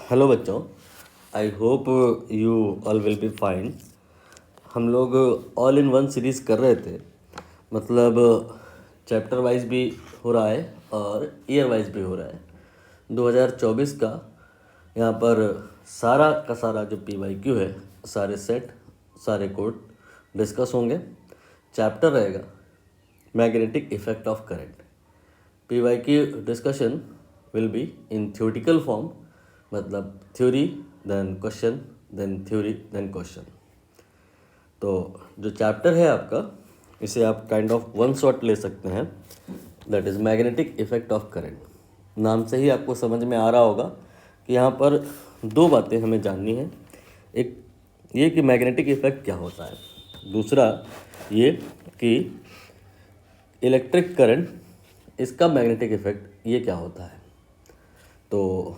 Hello बच्चों, I hope you all will be fine. हम लोग ऑल इन वन सीरीज़ कर रहे थे, मतलब चैप्टर वाइज भी हो रहा है और ईयर वाइज भी हो रहा है। 2024 का यहाँ पर सारा का सारा जो PYQ है, सारे सेट, सारे कोड डिस्कस होंगे। चैप्टर रहेगा magnetic effect of current. PYQ discussion will be in theoretical form, मतलब theory then question then theory then question. तो जो चैप्टर है आपका, इसे आप काइंड ऑफ वन शॉट ले सकते हैं, that is magnetic effect of current. नाम से ही आपको समझ में आ रहा होगा कि यहाँ पर दो बातें हमें जाननी है। एक ये कि मैग्नेटिक इफेक्ट क्या होता है, दूसरा ये कि इलेक्ट्रिक करंट, इसका मैग्नेटिक इफेक्ट ये क्या होता है। तो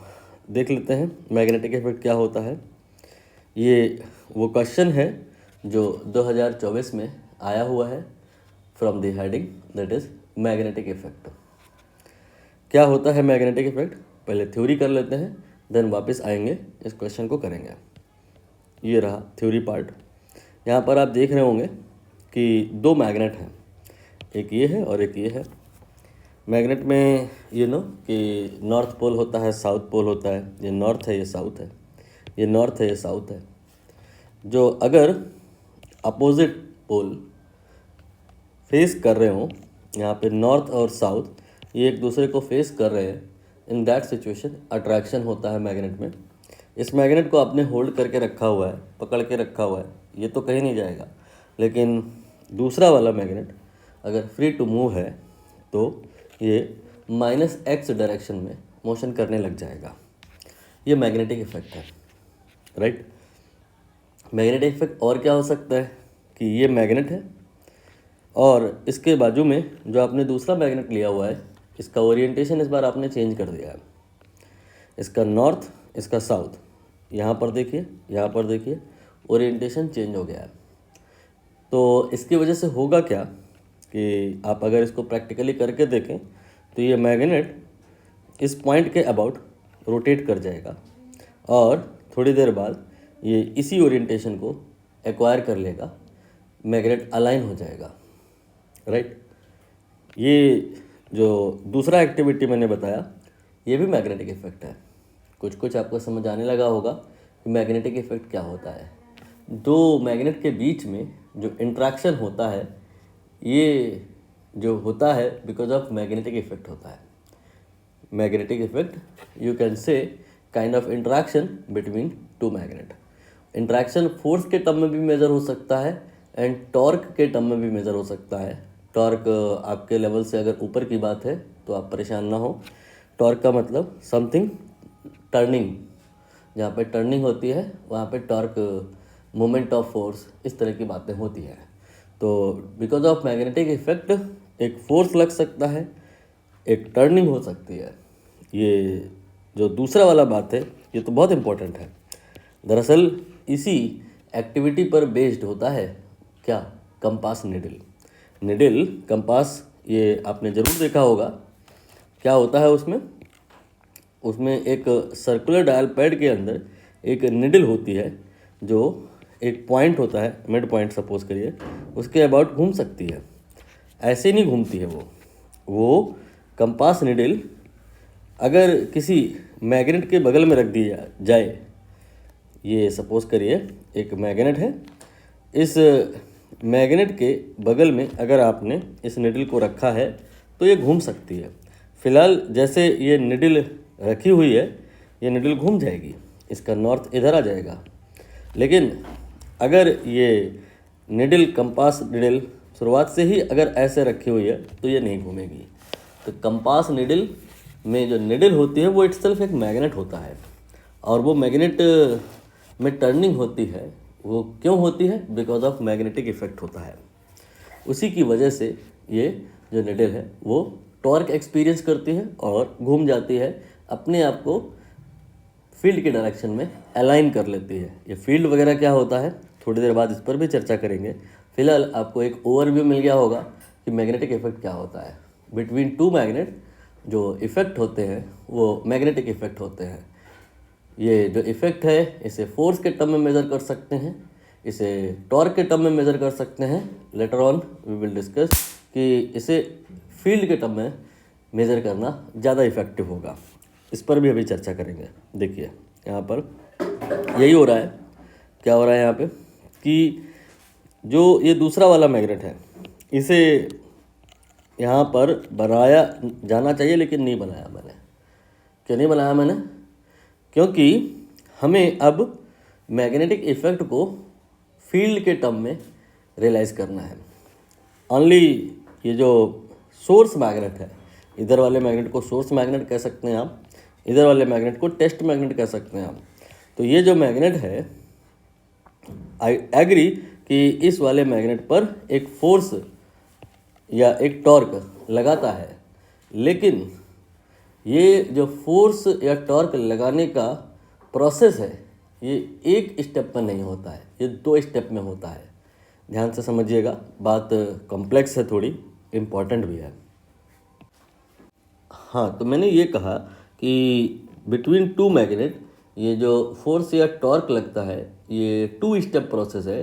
देख लेते हैं मैग्नेटिक इफेक्ट क्या होता है। ये वो क्वेश्चन है जो 2024 में आया हुआ है from the heading that is magnetic effect. क्या होता है मैग्नेटिक इफेक्ट, पहले थ्योरी कर लेते हैं, देन वापस आएंगे इस क्वेश्चन को करेंगे। ये रहा थ्योरी पार्ट। यहाँ पर आप देख रहे होंगे कि दो मैग्नेट हैं, एक ये है और एक ये है। मैग्नेट में कि नॉर्थ पोल होता है, साउथ पोल होता है। ये नॉर्थ है, ये साउथ है, ये नॉर्थ है, ये साउथ है। जो अगर अपोजिट पोल फेस कर रहे हों, यहाँ पे नॉर्थ और साउथ, ये एक दूसरे को फेस कर रहे हैं, इन दैट सिचुएशन अट्रैक्शन होता है मैग्नेट में। इस मैग्नेट को आपने होल्ड करके रखा हुआ है, पकड़ के रखा हुआ है, ये तो कहीं नहीं जाएगा। लेकिन दूसरा वाला मैग्नेट अगर फ्री टू मूव है तो ये -x डायरेक्शन में मोशन करने लग जाएगा। ये मैग्नेटिक इफेक्ट है, राइट। मैग्नेटिक इफेक्ट और क्या हो सकता है कि ये मैग्नेट है और इसके बाजू में जो आपने दूसरा मैग्नेट लिया हुआ है, इसका ओरिएंटेशन इस बार आपने चेंज कर दिया है। इसका नॉर्थ, इसका साउथ, यहाँ पर देखिए, यहाँ पर देखिए, ओरिएंटेशन चेंज हो गया है। तो इसकी वजह से होगा क्या कि आप अगर इसको प्रैक्टिकली करके देखें तो ये मैग्नेट इस पॉइंट के अबाउट रोटेट कर जाएगा और थोड़ी देर बाद ये इसी ओरिएंटेशन को एक्वायर कर लेगा, मैग्नेट अलाइन हो जाएगा, राइट। ये जो दूसरा एक्टिविटी मैंने बताया, ये भी मैग्नेटिक इफेक्ट है। कुछ कुछ आपको समझ आने लगा होगा कि मैग्नेटिक इफेक्ट क्या होता है। दो मैग्नेट के बीच में जो इंट्रैक्शन होता है, ये जो होता है बिकॉज ऑफ मैग्नेटिक इफेक्ट होता है। Magnetic effect you can say kind of interaction between two magnet. Interaction force के टर्म में भी मेजर हो सकता है एंड टॉर्क के टर्म में भी मेजर हो सकता है। टॉर्क आपके लेवल से अगर ऊपर की बात है तो आप परेशान ना हो। टॉर्क का मतलब समथिंग टर्निंग, जहाँ पे टर्निंग होती है वहाँ पे टॉर्क, मोमेंट ऑफ फोर्स, इस तरह की बातें होती हैं। तो बिकॉज ऑफ मैग्नेटिक इफेक्ट एक फोर्स लग सकता है, एक टर्निंग हो सकती है। ये जो दूसरा वाला बात है, ये तो बहुत इम्पोर्टेंट है। दरअसल इसी एक्टिविटी पर बेस्ड होता है क्या, कंपास निडल। निडल कंपास, ये आपने ज़रूर देखा होगा। क्या होता है उसमें, उसमें एक सर्कुलर डायल पैड के अंदर एक निडल होती है जो एक पॉइंट होता है, मिड पॉइंट सपोज करिए, उसके अबाउट घूम सकती है। ऐसे नहीं घूमती है वो कंपास निडल अगर किसी मैग्नेट के बगल में रख दी जाए, ये सपोज करिए एक मैग्नेट है, इस मैग्नेट के बगल में अगर आपने इस निडल को रखा है तो ये घूम सकती है। फिलहाल जैसे ये निडल रखी हुई है, ये निडल घूम जाएगी, इसका नॉर्थ इधर आ जाएगा। लेकिन अगर ये निडल, कंपास निडल शुरुआत से ही अगर ऐसे रखी हुई है तो ये नहीं घूमेगी। तो कंपास निडल में जो निडल होती है वो इटसेल्फ एक मैग्नेट होता है, और वो मैग्नेट में टर्निंग होती है। वो क्यों होती है, बिकॉज ऑफ मैग्नेटिक इफेक्ट होता है। उसी की वजह से ये जो निडल है वो टॉर्क एक्सपीरियंस करती है और घूम जाती है, अपने आप को फील्ड के डायरेक्शन में अलाइन कर लेती है। ये फील्ड वगैरह क्या होता है, थोड़ी देर बाद इस पर भी चर्चा करेंगे। फिलहाल आपको एक ओवरव्यू मिल गया होगा कि मैग्नेटिक इफेक्ट क्या होता है। बिटवीन टू मैग्नेट जो इफेक्ट होते हैं वो मैग्नेटिक इफेक्ट होते हैं। ये जो इफ़ेक्ट है इसे फोर्स के टर्म में मेज़र कर सकते हैं, इसे टॉर्क के टर्म में मेज़र कर सकते हैं। Later on we will discuss कि इसे फील्ड के टर्म में मेज़र करना ज़्यादा इफ़ेक्टिव होगा। इस पर भी अभी चर्चा करेंगे। देखिए यहाँ पर यही हो रहा है, क्या हो रहा है यहाँ पे कि जो ये दूसरा वाला मैग्नेट है इसे यहाँ पर बनाया जाना चाहिए, लेकिन नहीं बनाया मैंने। क्यों नहीं बनाया मैंने? क्योंकि हमें अब मैग्नेटिक इफ़ेक्ट को फील्ड के टर्म में रियलाइज़ करना है। ओनली ये जो सोर्स मैग्नेट है, इधर वाले मैग्नेट को सोर्स मैग्नेट कह सकते हैं आप, इधर वाले मैग्नेट को टेस्ट मैग्नेट कह सकते हैं आप। तो ये जो मैग्नेट है, आई एग्री कि इस वाले मैग्नेट पर एक फोर्स या एक टॉर्क लगाता है, लेकिन ये जो फोर्स या टॉर्क लगाने का प्रोसेस है ये एक स्टेप में नहीं होता है, ये 2 स्टेप में होता है। ध्यान से समझिएगा, बात कॉम्प्लेक्स है, थोड़ी इम्पॉर्टेंट भी है। हाँ, तो मैंने ये कहा कि बिटवीन 2 मैग्नेट ये जो फोर्स या टॉर्क लगता है ये 2 स्टेप प्रोसेस है,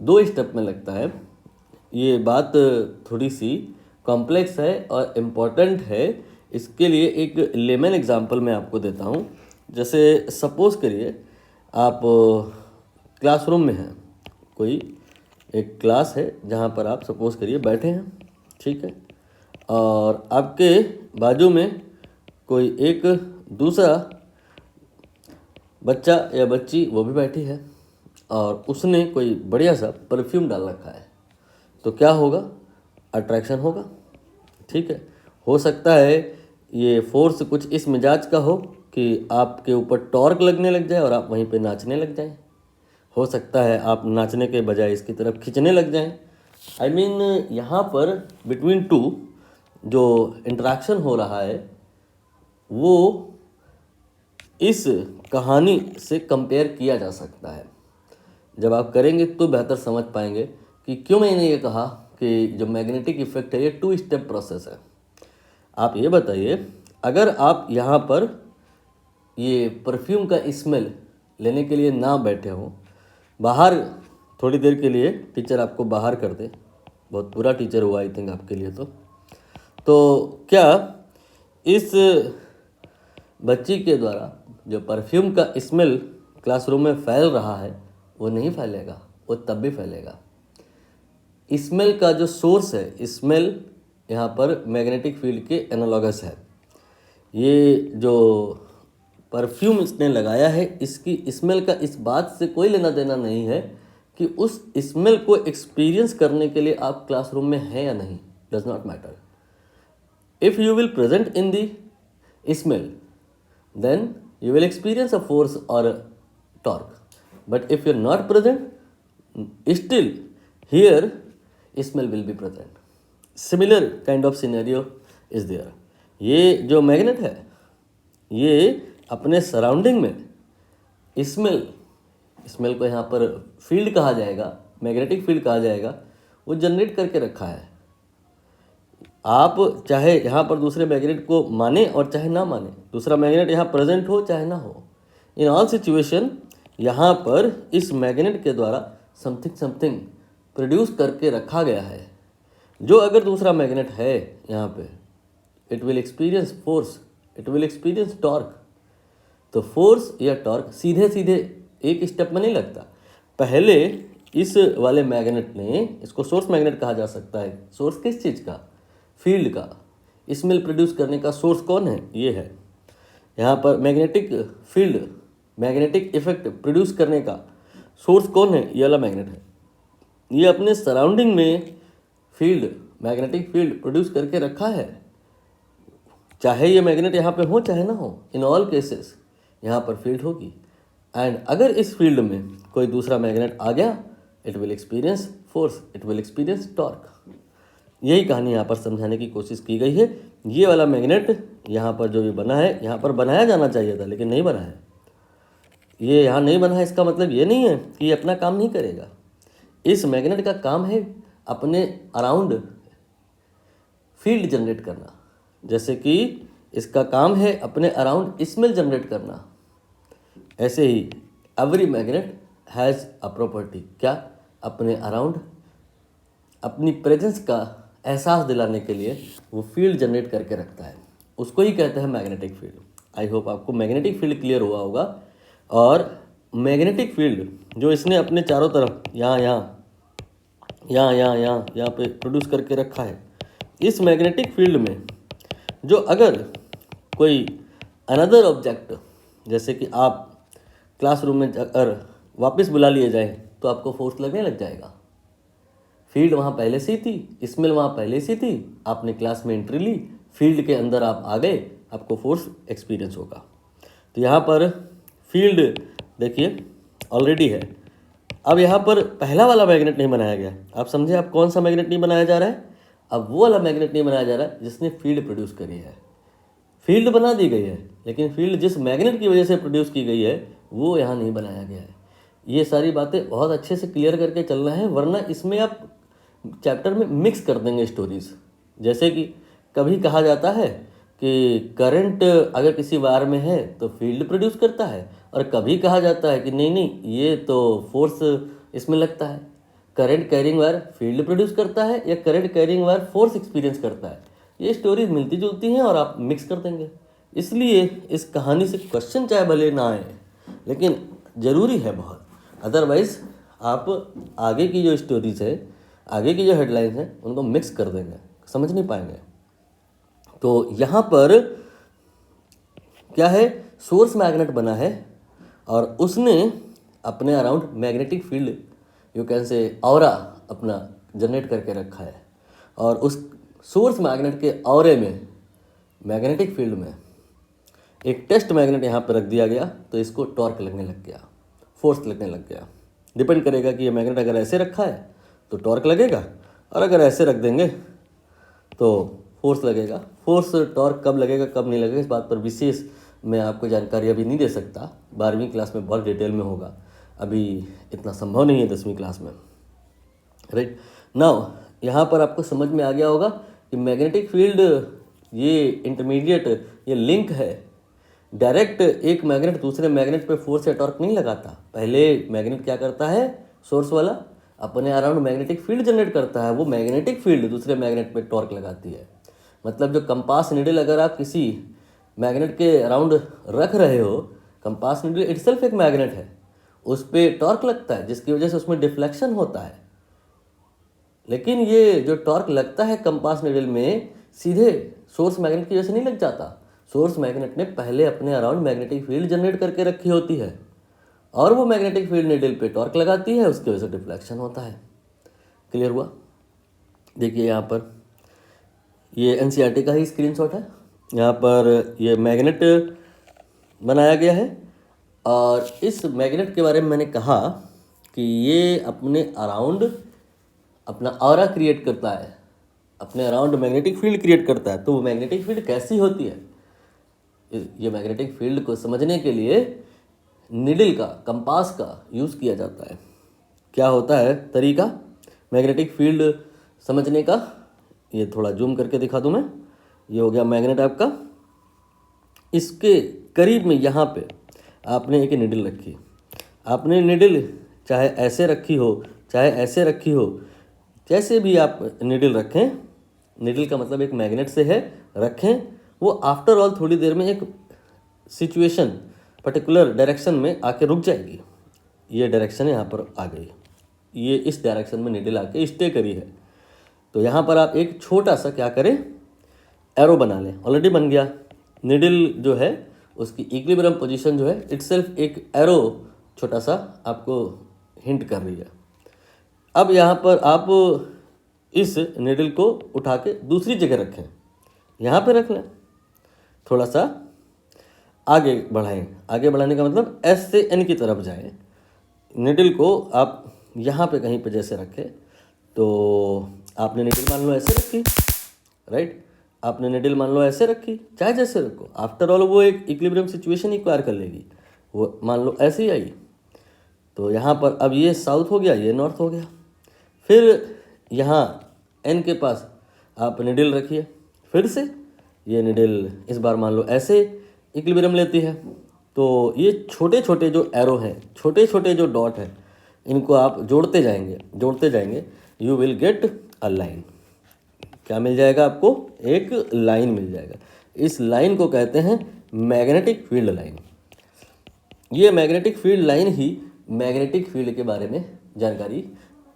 2 स्टेप में लगता है। ये बात थोड़ी सी कॉम्प्लेक्स है और इम्पॉर्टेंट है। इसके लिए एक लेमन एग्जांपल मैं आपको देता हूँ। जैसे सपोज़ करिए आप क्लासरूम में हैं, कोई एक क्लास है जहाँ पर आप सपोज़ करिए बैठे हैं, ठीक है, और आपके बाजू में कोई एक दूसरा बच्चा या बच्ची वो भी बैठी है और उसने कोई बढ़िया सा परफ्यूम डाल रखा है, तो क्या होगा? अट्रैक्शन होगा, ठीक है। हो सकता है ये फोर्स कुछ इस मिजाज का हो कि आपके ऊपर टॉर्क लगने लग जाए और आप वहीं पे नाचने लग जाएं। हो सकता है आप नाचने के बजाय इसकी तरफ खींचने लग जाएं। आई मीन यहाँ पर बिटवीन 2 जो इंटरेक्शन हो रहा है वो इस कहानी से कंपेयर किया जा सकता है। जब आप करेंगे तो बेहतर समझ पाएंगे कि क्यों मैंने ये कहा कि जो मैग्नेटिक इफेक्ट है ये 2 स्टेप प्रोसेस है। आप ये बताइए, अगर आप यहाँ पर ये परफ्यूम का स्मेल लेने के लिए ना बैठे हो, बाहर थोड़ी देर के लिए टीचर आपको बाहर कर दे, बहुत बुरा टीचर हुआ आई थिंक आपके लिए, तो क्या इस बच्ची के द्वारा जो परफ्यूम का स्मेल क्लासरूम में फैल रहा है वो नहीं फैलेगा? वो तब भी फैलेगा। स्मेल का जो सोर्स है, स्मेल यहाँ पर मैग्नेटिक फील्ड के एनालॉगस है। ये जो परफ्यूम इसने लगाया है इसकी स्मेल का इस बात से कोई लेना देना नहीं है कि उस स्मेल को एक्सपीरियंस करने के लिए आप क्लासरूम में हैं या नहीं, does not matter. If you will present in the smell then you will experience a force or a torque. But if you're not present, still here smell will be present. Similar kind of scenario is there. ये जो magnet है ये अपने surrounding में smell को यहाँ पर field कहा जाएगा, मैग्नेटिक फील्ड कहा जाएगा, वो जनरेट करके रखा है। आप चाहे यहाँ पर दूसरे मैग्नेट को माने और चाहे ना माने, दूसरा मैग्नेट यहाँ प्रेजेंट हो चाहे ना हो, इन ऑल सिचुएशन यहाँ पर इस मैग्नेट के द्वारा समथिंग प्रोड्यूस करके रखा गया है, जो अगर दूसरा मैग्नेट है यहाँ पे, it will experience force, it will experience torque. तो फोर्स या टॉर्क सीधे सीधे एक स्टेप में नहीं लगता। पहले इस वाले मैग्नेट ने, इसको सोर्स मैग्नेट कहा जा सकता है। सोर्स किस चीज़ का? फील्ड का। स्मेल प्रोड्यूस करने का सोर्स कौन है? ये है। यहाँ पर magnetic field, magnetic effect produce करने का सोर्स कौन है? ये वाला मैग्नेट है। ये अपने सराउंडिंग में फील्ड, मैग्नेटिक फील्ड प्रोड्यूस करके रखा है, चाहे ये मैग्नेट यहाँ पे हो चाहे ना हो, इन ऑल केसेस यहाँ पर फील्ड होगी। एंड अगर इस फील्ड में कोई दूसरा मैग्नेट आ गया, it will experience force, it will experience torque. यही कहानी यहाँ पर समझाने की कोशिश की गई है। ये वाला मैग्नेट यहाँ पर जो भी बना है, यहाँ पर बनाया जाना चाहिए था लेकिन नहीं बना है। ये यहाँ नहीं बना है, इसका मतलब ये नहीं है कि ये अपना काम नहीं करेगा। इस मैग्नेट का काम है अपने अराउंड फील्ड जनरेट करना, जैसे कि इसका काम है अपने अराउंड स्मेल जनरेट करना। ऐसे ही every magnet has a property, क्या, अपने अराउंड अपनी प्रेजेंस का एहसास दिलाने के लिए वो फील्ड जनरेट करके रखता है, उसको ही कहते हैं मैग्नेटिक फील्ड। आई होप आपको मैग्नेटिक फील्ड क्लियर हुआ होगा। और मैग्नेटिक फील्ड जो इसने अपने चारों तरफ यहाँ पे प्रोड्यूस करके रखा है, इस मैग्नेटिक फील्ड में जो अगर कोई अनदर ऑब्जेक्ट, जैसे कि आप क्लासरूम में अगर वापस बुला लिए जाए तो आपको फोर्स लगने लग जाएगा। फील्ड वहाँ पहले से ही थी, स्मेल वहाँ पहले से थी, आपने क्लास में एंट्री ली, फील्ड के अंदर आप आ गए, आपको फोर्स एक्सपीरियंस होगा। तो यहाँ पर फील्ड देखिए ऑलरेडी है। अब यहाँ पर पहला वाला मैग्नेट नहीं बनाया गया, आप समझे आप कौन सा मैग्नेट नहीं बनाया जा रहा है? अब वो वाला मैग्नेट नहीं बनाया जा रहा है जिसने फील्ड प्रोड्यूस करी है। फील्ड बना दी गई है, लेकिन फील्ड जिस मैग्नेट की वजह से प्रोड्यूस की गई है वो यहाँ नहीं बनाया गया है। ये सारी बातें बहुत अच्छे से क्लियर करके चलना है, वरना इसमें आप चैप्टर में मिक्स कर देंगे स्टोरीज। जैसे कि कभी कहा जाता है कि करंट अगर किसी वायर में है तो फील्ड प्रोड्यूस करता है, और कभी कहा जाता है कि नहीं ये तो फोर्स इसमें लगता है। Current carrying wire field produce करता है या current carrying wire force experience करता है। ये स्टोरीज मिलती जुलती हैं और आप मिक्स कर देंगे। इसलिए इस कहानी से क्वेश्चन चाहे भले ना आए, लेकिन ज़रूरी है बहुत, अदरवाइज आप आगे की जो स्टोरीज है, आगे की जो हेडलाइंस हैं, उनको मिक्स कर देंगे, समझ नहीं पाएंगे। तो यहाँ पर क्या है, सोर्स मैग्नेट बना है और उसने अपने around magnetic field, you can say aura, अपना जनरेट करके रखा है। और उस सोर्स मैग्नेट के ऑरे में, मैग्नेटिक फील्ड में एक टेस्ट मैग्नेट यहाँ पर रख दिया गया, तो इसको टॉर्क लगने लग गया, फोर्स लगने लग गया। डिपेंड करेगा कि ये मैग्नेट अगर ऐसे रखा है तो टॉर्क लगेगा, और अगर ऐसे रख देंगे तो फोर्स लगेगा। फोर्स टॉर्क कब लगेगा कब नहीं लगेगा इस बात पर विशेष मैं आपको जानकारी अभी नहीं दे सकता, 12वीं क्लास में बहुत डिटेल में होगा, अभी इतना संभव नहीं है 10वीं क्लास में। राइट नाउ यहाँ पर आपको समझ में आ गया होगा कि मैग्नेटिक फील्ड ये इंटरमीडिएट, ये लिंक है। डायरेक्ट एक मैग्नेट दूसरे मैग्नेट पे फोर्स या टॉर्क नहीं लगाता। पहले मैग्नेट क्या करता है, सोर्स वाला अपने अराउंड मैग्नेटिक फील्ड जनरेट करता है, वो मैग्नेटिक फील्ड दूसरे मैग्नेट पे टॉर्क लगाती है। मतलब जो कंपास निडल अगर आप किसी मैग्नेट के अराउंड रख रहे हो, कंपास निडल इटसेल्फ एक मैग्नेट है, उस पर टॉर्क लगता है जिसकी वजह से उसमें डिफ्लेक्शन होता है। लेकिन ये जो टॉर्क लगता है कंपास निडल में सीधे सोर्स मैग्नेट की वजह से नहीं लग जाता। सोर्स मैग्नेट ने पहले अपने अराउंड मैग्नेटिक फील्ड जनरेट करके रखी होती है, और वो मैग्नेटिक फील्ड निडल पे टॉर्क लगाती है, उसकी वजह से डिफ्लेक्शन होता है। क्लियर हुआ? देखिए यहाँ पर ये एनसीईआरटी का ही स्क्रीनशॉट है। यहाँ पर ये मैग्नेट बनाया गया है, और इस मैग्नेट के बारे में मैंने कहा कि ये अपने अराउंड अपना ऑरा क्रिएट करता है, अपने अराउंड मैग्नेटिक फील्ड क्रिएट करता है। तो वो मैग्नेटिक फील्ड कैसी होती है, ये मैग्नेटिक फील्ड को समझने के लिए निडल का, कंपास का यूज़ किया जाता है। क्या होता है तरीका मैग्नेटिक फील्ड समझने का, ये थोड़ा जूम करके दिखा दूं मैं। ये हो गया मैग्नेट आपका, इसके करीब में यहाँ पे आपने एक निडल रखी। आपने निडल चाहे ऐसे रखी हो चाहे ऐसे रखी हो, जैसे भी आप निडल रखें, निडल का मतलब एक मैग्नेट से है, रखें, वो आफ्टर ऑल थोड़ी देर में एक सिचुएशन पर्टिकुलर डायरेक्शन में आके रुक जाएगी। ये डायरेक्शन यहाँ पर आ गई, ये इस डायरेक्शन में निडल आके स्टे करी है। तो यहाँ पर आप एक छोटा सा क्या करें, एरो बना लें। ऑलरेडी बन गया। निडल जो है उसकी इक्विलिब्रियम पोजीशन जो है इटसेल्फ एक एरो छोटा सा आपको हिंट कर रही है। अब यहाँ पर आप इस निडल को उठा के दूसरी जगह रखें, यहाँ पे रख लें, थोड़ा सा आगे बढ़ाएं। आगे बढ़ाने का मतलब एस से एन की तरफ जाएं। निडल को आप यहाँ पे कहीं पे जैसे रखें, तो आपने निडल मान लो ऐसे रखी, राइट, आपने निडल मान लो ऐसे रखी, चाहे जैसे रखो, आफ्टर ऑल वो एक इक्विलिब्रियम सिचुएशन एक्वायर कर लेगी। वो मान लो ऐसे ही आई, तो यहाँ पर अब ये साउथ हो गया, ये नॉर्थ हो गया। फिर यहाँ एन के पास आप निडल रखिए, फिर से ये निडल इस बार मान लो ऐसे इक्विलिब्रियम लेती है, तो ये छोटे छोटे जो एरो हैं, छोटे छोटे जो डॉट हैं, इनको आप जोड़ते जाएंगे, you will get a line. क्या मिल जाएगा आपको? एक लाइन मिल जाएगा। इस लाइन को कहते हैं मैग्नेटिक फील्ड लाइन। ये मैग्नेटिक फील्ड लाइन ही मैग्नेटिक फील्ड के बारे में जानकारी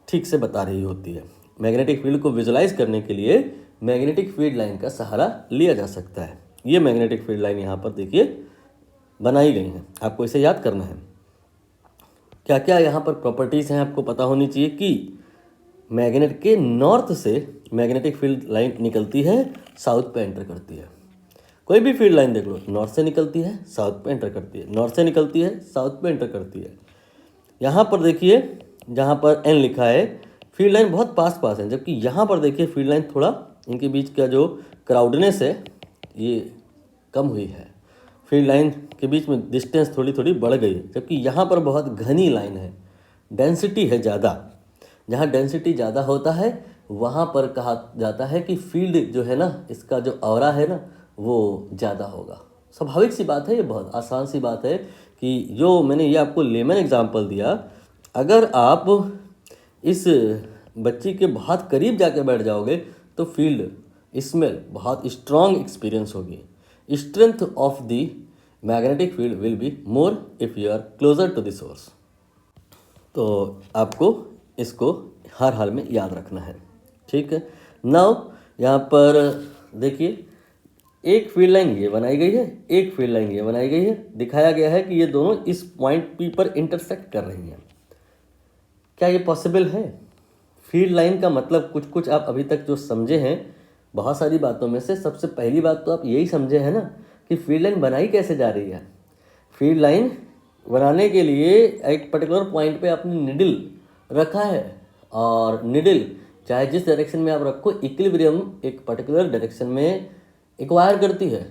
ठीक से बता रही होती है। मैग्नेटिक फील्ड को विजुलाइज करने के लिए मैग्नेटिक फील्ड लाइन का सहारा लिया जा सकता है। ये मैग्नेटिक फील्ड लाइन यहाँ पर देखिए बनाई गई हैं, आपको इसे याद करना है। क्या क्या यहाँ पर प्रॉपर्टीज़ हैं आपको पता होनी चाहिए कि मैग्नेट के नॉर्थ से मैग्नेटिक फील्ड लाइन निकलती है, साउथ पे एंटर करती है। कोई भी फील्ड लाइन देख लो, नॉर्थ से निकलती है, साउथ पे एंटर करती है, नॉर्थ से निकलती है, साउथ पे एंटर करती है। यहाँ पर देखिए जहाँ पर एन लिखा है, फील्ड लाइन बहुत पास है, जबकि यहाँ पर देखिए फील्ड लाइन थोड़ा, इनके बीच का जो क्राउडनेस है ये कम हुई है। फील्ड लाइन के बीच में डिस्टेंस थोड़ी थोड़ी बढ़ गई है, जबकि यहाँ पर बहुत घनी लाइन है, डेंसिटी है ज़्यादा। जहाँ डेंसिटी ज़्यादा होता है वहाँ पर कहा जाता है कि फील्ड जो है ना, इसका जो ऑरा है ना, वो ज़्यादा होगा। स्वाभाविक सी बात है, ये बहुत आसान सी बात है कि जो मैंने ये आपको लेमन एग्जांपल दिया, अगर आप इस बच्ची के बहुत करीब जाके बैठ जाओगे तो फील्ड स्मेल बहुत स्ट्रॉन्ग एक्सपीरियंस होगी। Strength of the magnetic field will be more if you are closer to the source. तो आपको इसको हर हाल में याद रखना है, ठीक है। नाउ यहाँ पर देखिए एक फील्ड लाइन ये बनाई गई है, एक फील्ड लाइन ये बनाई गई है। दिखाया गया है कि ये दोनों इस पॉइंट पी पर इंटरसेक्ट कर रही हैं। क्या ये पॉसिबल है? फील्ड लाइन का मतलब कुछ कुछ आप अभी तक जो समझे हैं बहुत सारी बातों में से, सबसे पहली बात तो आप यही समझे हैं ना कि फील्ड लाइन बनाई कैसे जा रही है। फील्ड लाइन बनाने के लिए एक पर्टिकुलर पॉइंट पे आपने निडल रखा है, और निडल चाहे जिस डायरेक्शन में आप रखो, इक्विलिब्रियम एक पर्टिकुलर डायरेक्शन में एक्वायर करती है,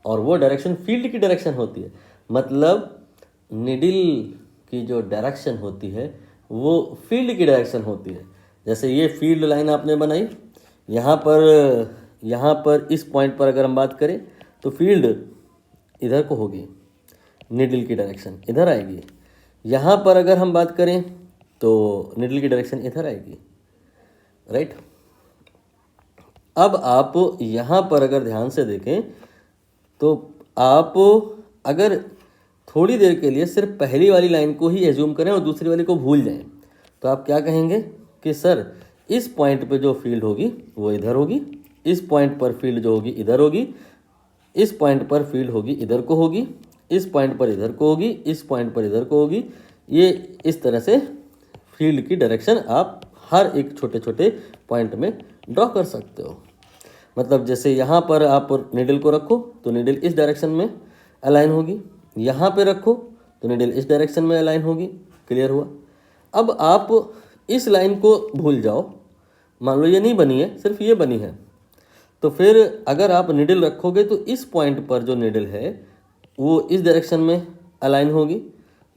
और वो डायरेक्शन फील्ड की डायरेक्शन होती है। मतलब निडल की जो डायरेक्शन होती है वो फील्ड की डायरेक्शन होती है। जैसे ये फील्ड लाइन आपने बनाई, यहाँ पर इस पॉइंट पर अगर हम बात करें तो फील्ड इधर को होगी, निडल की डायरेक्शन इधर आएगी। यहाँ पर अगर हम बात करें तो निडल की डायरेक्शन इधर आएगी, राइट। अब आप यहाँ पर अगर ध्यान से देखें तो आप अगर थोड़ी देर के लिए सिर्फ पहली वाली लाइन को ही एज्यूम करें और दूसरी वाली को भूल जाएं, तो आप क्या कहेंगे कि सर इस पॉइंट पे जो फील्ड होगी वो इधर होगी, इस पॉइंट पर फील्ड जो होगी इधर होगी, इस पॉइंट पर फील्ड होगी इधर को होगी, इस पॉइंट पर इधर को होगी, इस पॉइंट पर इधर को होगी। ये इस तरह से फील्ड की डायरेक्शन आप हर एक छोटे छोटे पॉइंट में ड्रॉ कर सकते हो। मतलब जैसे यहाँ पर आप निडल को रखो तो निडल इस डायरेक्शन में अलाइन होगी, यहाँ पे रखो तो निडल इस डायरेक्शन में अलाइन होगी। क्लियर हुआ? अब आप इस लाइन को भूल जाओ, मान लो ये नहीं बनी है, सिर्फ ये बनी है, तो फिर अगर आप निडल रखोगे तो इस पॉइंट पर जो निडल है वो इस डायरेक्शन में अलाइन होगी,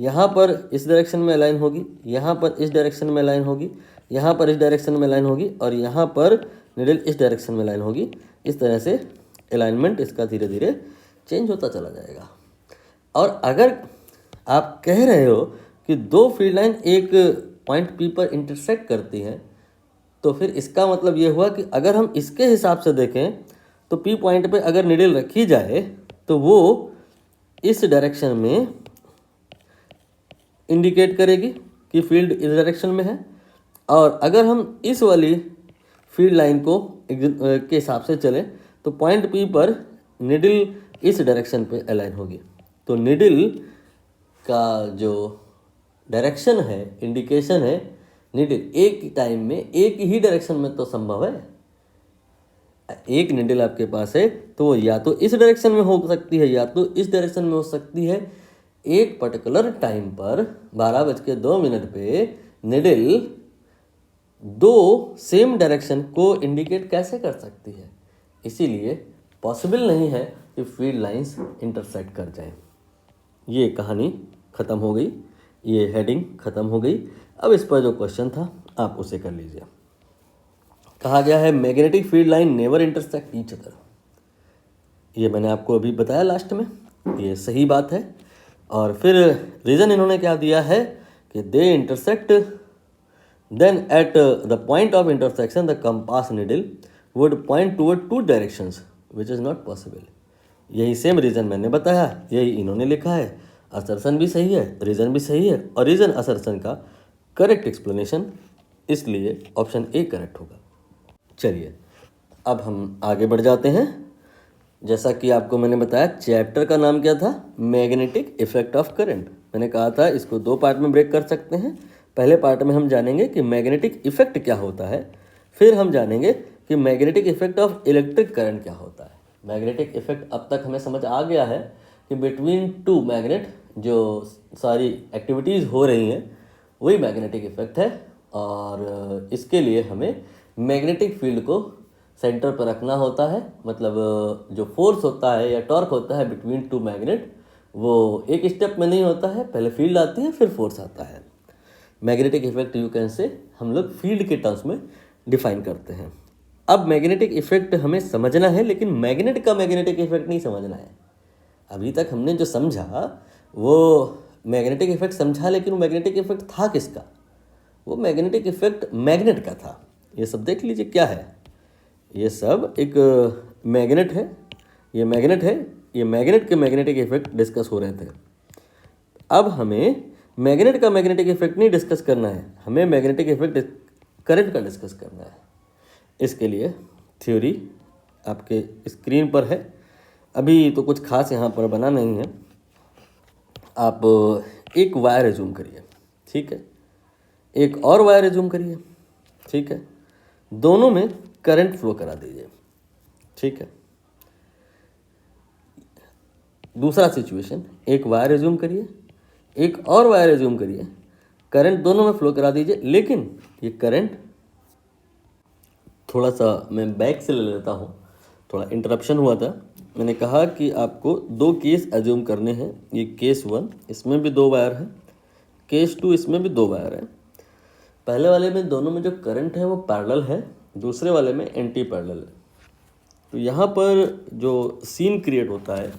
यहाँ पर इस डायरेक्शन में अलाइन होगी, यहाँ पर इस डायरेक्शन में अलाइन होगी, यहाँ पर इस डायरेक्शन में अलाइन होगी, और यहाँ पर निडल इस डायरेक्शन में अलाइन होगी। इस तरह से अलाइनमेंट इसका धीरे धीरे चेंज होता चला जाएगा। और अगर आप कह रहे हो कि दो फील्ड लाइन एक पॉइंट पी पर इंटरसेक्ट करती हैं, तो फिर इसका मतलब ये हुआ कि अगर हम इसके हिसाब से देखें तो पी पॉइंट पे अगर निडल रखी जाए तो वो इस डायरेक्शन में इंडिकेट करेगी कि फील्ड इस डायरेक्शन में है, और अगर हम इस वाली फील्ड लाइन को के हिसाब से चलें तो पॉइंट पी पर निडल इस डायरेक्शन पे अलाइन होगी। तो निडल का जो डायरेक्शन है, इंडिकेशन है, निडल एक टाइम में एक ही डायरेक्शन में तो संभव है। एक निडल आपके पास है तो या तो इस डायरेक्शन में हो सकती है या तो इस डायरेक्शन में हो सकती है। एक पर्टिकुलर टाइम पर 12:02 पे निडल दो सेम डायरेक्शन को इंडिकेट कैसे कर सकती है? इसीलिए पॉसिबल नहीं है कि फील्ड लाइंस इंटरसेक्ट कर जाएं। ये कहानी ख़त्म हो गई, ये हेडिंग ख़त्म हो गई। अब इस पर जो क्वेश्चन था आप उसे कर लीजिए। कहा गया है magnetic field line never intersect each other. ये मैंने आपको अभी बताया लास्ट में, ये सही बात है। और फिर रीज़न इन्होंने क्या दिया है कि they intersect, then at the point of intersection the compass needle would point toward two directions which is not possible. यही सेम रीज़न मैंने बताया, यही इन्होंने लिखा है। असर्शन भी सही है, रीज़न भी सही है, और रीज़न असर्शन का करेक्ट एक्सप्लेनेशन, इसलिए ऑप्शन ए करेक्ट होगा। चलिए अब हम आगे बढ़ जाते हैं। जैसा कि आपको मैंने बताया, चैप्टर का नाम क्या था? Magnetic effect of current. मैंने कहा था इसको दो पार्ट में ब्रेक कर सकते हैं। पहले पार्ट में हम जानेंगे कि मैग्नेटिक इफेक्ट क्या होता है, फिर हम जानेंगे कि magnetic effect of electric current क्या होता है। मैग्नेटिक इफेक्ट अब तक हमें समझ आ गया है कि बिटवीन टू मैग्नेट जो सारी एक्टिविटीज़ हो रही हैं वही मैग्नेटिक इफेक्ट है, और इसके लिए हमें मैग्नेटिक फील्ड को सेंटर पर रखना होता है। मतलब जो फोर्स होता है या टॉर्क होता है बिटवीन टू मैग्नेट, वो एक स्टेप में नहीं होता है, पहले फील्ड आती है फिर फोर्स आता है। Magnetic effect you can say हम लोग फील्ड के टर्म्स में डिफाइन करते हैं। अब मैग्नेटिक इफेक्ट हमें समझना है, लेकिन मैग्नेट का मैग्नेटिक इफेक्ट नहीं समझना है। अभी तक हमने जो समझा वो मैग्नेटिक इफेक्ट समझा, लेकिन वो मैग्नेटिक इफेक्ट था किसका? वो मैग्नेटिक इफेक्ट मैग्नेट का था। ये सब देख लीजिए क्या है। ये सब एक मैग्नेट है, ये मैग्नेट है, ये मैग्नेट के मैग्नेटिक इफेक्ट डिस्कस हो रहे थे। अब हमें मैग्नेट का मैग्नेटिक इफेक्ट नहीं डिस्कस करना है, हमें मैग्नेटिक इफेक्ट करंट का डिस्कस करना है। इसके लिए थ्योरी आपके स्क्रीन पर है। अभी तो कुछ खास यहाँ पर बना नहीं है। आप एक वायर एज्यूम करिए, ठीक है, एक और वायर एज्यूम करिए, ठीक है, दोनों में करंट फ्लो करा दीजिए, ठीक है। दूसरा सिचुएशन, एक वायर एज्यूम करिए, एक और वायर एज्यूम करिए, करंट दोनों में फ्लो करा दीजिए, लेकिन ये करंट, थोड़ा सा मैं बैक से ले लेता हूँ, थोड़ा इंटरप्शन हुआ था। मैंने कहा कि आपको दो केस एज्यूम करने हैं। ये केस 1, इसमें भी दो वायर है, केस 2, इसमें भी दो वायर है। पहले वाले में दोनों में जो करंट है वो पैरेलल है, दूसरे वाले में एंटी पैरेलल है। तो यहाँ पर जो सीन क्रिएट होता है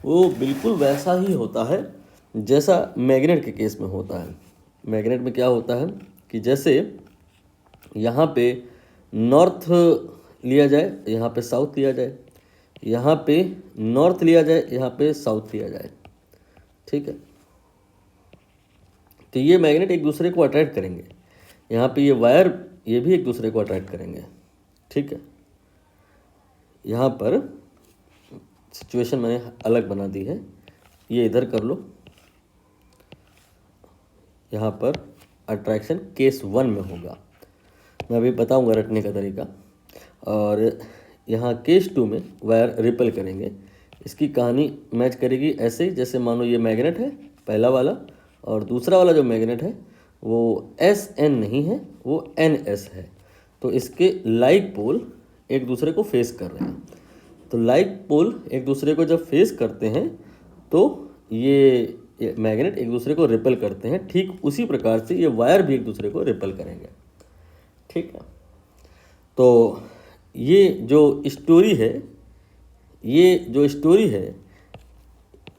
वो बिल्कुल वैसा ही होता है जैसा मैग्नेट के केस में होता है। मैग्नेट में क्या होता है कि जैसे यहाँ पे नॉर्थ लिया जाए, यहाँ पे साउथ लिया जाए, यहाँ पे नॉर्थ लिया जाए, यहाँ पे साउथ लिया जाए, ठीक है। तो ये मैग्नेट एक दूसरे को अट्रैक्ट करेंगे। यहाँ पे ये वायर, ये भी एक दूसरे को अट्रैक्ट करेंगे, ठीक है। यहाँ पर सिचुएशन मैंने अलग बना दी है, ये इधर कर लो। यहाँ पर अट्रैक्शन केस 1 में होगा, मैं अभी बताऊंगा रटने का तरीका। और यहाँ केस 2 में वायर रिपेल करेंगे। इसकी कहानी मैच करेगी ऐसे ही, जैसे मानो ये मैग्नेट है पहला वाला, और दूसरा वाला जो मैग्नेट है वो SN नहीं है, वो NS है। तो इसके लाइक पोल एक दूसरे को फेस कर रहे हैं। तो लाइक पोल एक दूसरे को जब फेस करते हैं तो ये मैग्नेट एक दूसरे को रिपेल करते हैं। ठीक उसी प्रकार से ये वायर भी एक दूसरे को रिपेल करेंगे, ठीक है। तो ये जो स्टोरी है, ये जो स्टोरी है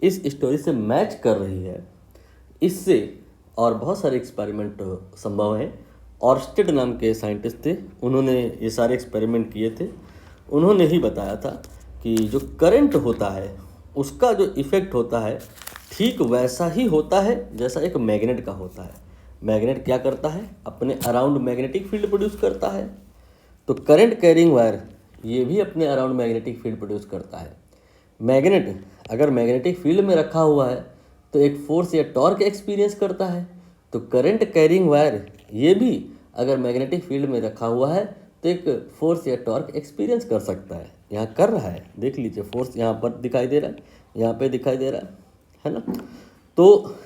इस स्टोरी से मैच कर रही है। इससे और बहुत सारे एक्सपेरिमेंट संभव हैं। ऑर्स्टेड नाम के साइंटिस्ट थे, उन्होंने ये सारे एक्सपेरिमेंट किए थे। उन्होंने ही बताया था कि जो करंट होता है उसका जो इफ़ेक्ट होता है ठीक वैसा ही होता है जैसा एक मैग्नेट का होता है। मैग्नेट क्या करता है? अपने अराउंड मैग्नेटिक फील्ड प्रोड्यूस करता है। तो करंट कैरिंग वायर ये भी अपने अराउंड मैग्नेटिक फील्ड प्रोड्यूस करता है। मैग्नेट अगर मैग्नेटिक फील्ड में रखा हुआ है तो एक फोर्स या टॉर्क एक्सपीरियंस करता है। तो करंट कैरिंग वायर ये भी अगर मैग्नेटिक फील्ड में रखा हुआ है तो एक फोर्स या टॉर्क एक्सपीरियंस कर सकता है। यहाँ कर रहा है, देख लीजिए, फोर्स यहाँ पर दिखाई दे रहा है, यहाँ पे दिखाई दे रहा है ना। तो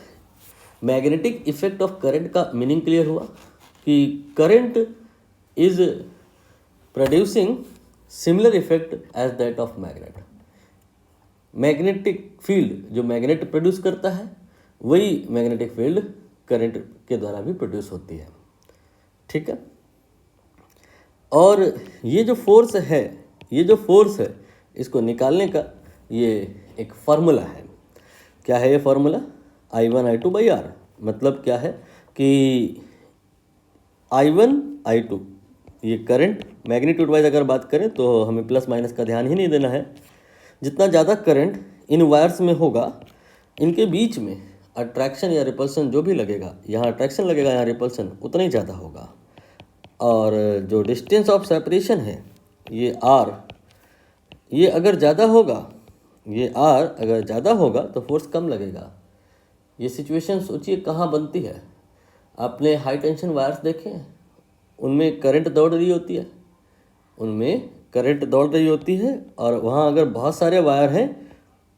मैग्नेटिक इफेक्ट ऑफ करंट का मीनिंग क्लियर हुआ कि current is producing similar effect as that of magnet. Magnetic field जो मैग्नेट प्रोड्यूस करता है वही मैग्नेटिक फील्ड करंट के द्वारा भी प्रोड्यूस होती है, ठीक है। और ये जो फोर्स है, इसको निकालने का ये एक फार्मूला है, क्या है ये फॉर्मूला, I1 I2/R। मतलब क्या है कि I1 I2 ये करंट मैग्नीट्यूड वाइज अगर बात करें तो हमें प्लस माइनस का ध्यान ही नहीं देना है। जितना ज़्यादा करंट इन वायर्स में होगा, इनके बीच में अट्रैक्शन या रिपल्सन जो भी लगेगा, यहाँ अट्रैक्शन लगेगा यहाँ रिपल्सन उतना ही ज़्यादा होगा। और जो डिस्टेंस ऑफ सेपरेशन है ये R, ये अगर ज़्यादा होगा, ये R अगर ज़्यादा होगा तो फोर्स कम लगेगा। ये सिचुएशन सोचिए कहाँ बनती है। आपने हाई टेंशन वायर्स देखे हैं, उनमें करंट दौड़ रही होती है, उनमें करंट दौड़ रही होती है, और वहाँ अगर बहुत सारे वायर हैं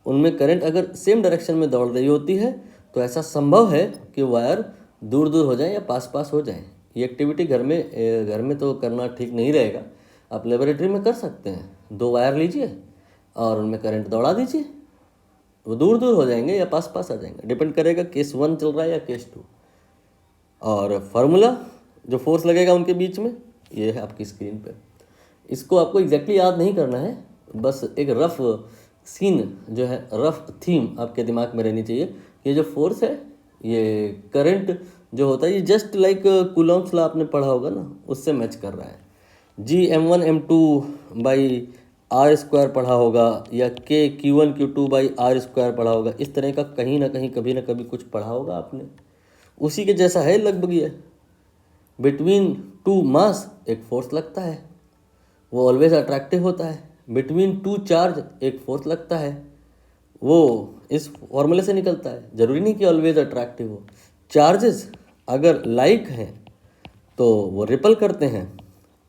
उनमें करंट अगर सेम डायरेक्शन में दौड़ रही होती है तो ऐसा संभव है कि वायर दूर दूर हो जाए या पास पास हो जाए। ये एक्टिविटी घर में तो करना ठीक नहीं रहेगा। आप लेबोरेटरी में कर सकते हैं। 2 वायर लीजिए और उनमें करंट दौड़ा दीजिए, वो दूर दूर हो जाएंगे या पास पास आ जाएंगे, डिपेंड करेगा केस 1 चल रहा है या केस 2। और फार्मूला जो फोर्स लगेगा उनके बीच में ये है आपकी स्क्रीन पे। इसको आपको एग्जैक्टली याद नहीं करना है, बस एक रफ सीन जो है, रफ थीम आपके दिमाग में रहनी चाहिए। ये जो फोर्स है, ये करंट जो होता है, ये जस्ट लाइक कूलॉम्स लॉ आपने पढ़ा होगा ना, उससे मैच कर रहा है। G m1m2/r² पढ़ा होगा या K q1q2/r² पढ़ा होगा। इस तरह का कहीं ना कहीं कभी ना कभी कुछ पढ़ा होगा आपने, उसी के जैसा है लगभग ये। बिटवीन 2 मास एक फोर्स लगता है, वो ऑलवेज अट्रैक्टिव होता है। बिटवीन 2 चार्ज एक फोर्स लगता है, वो इस फॉर्मूले से निकलता है। ज़रूरी नहीं कि ऑलवेज अट्रैक्टिव हो। चार्जेस अगर लाइक हैं तो वो रिपल करते हैं,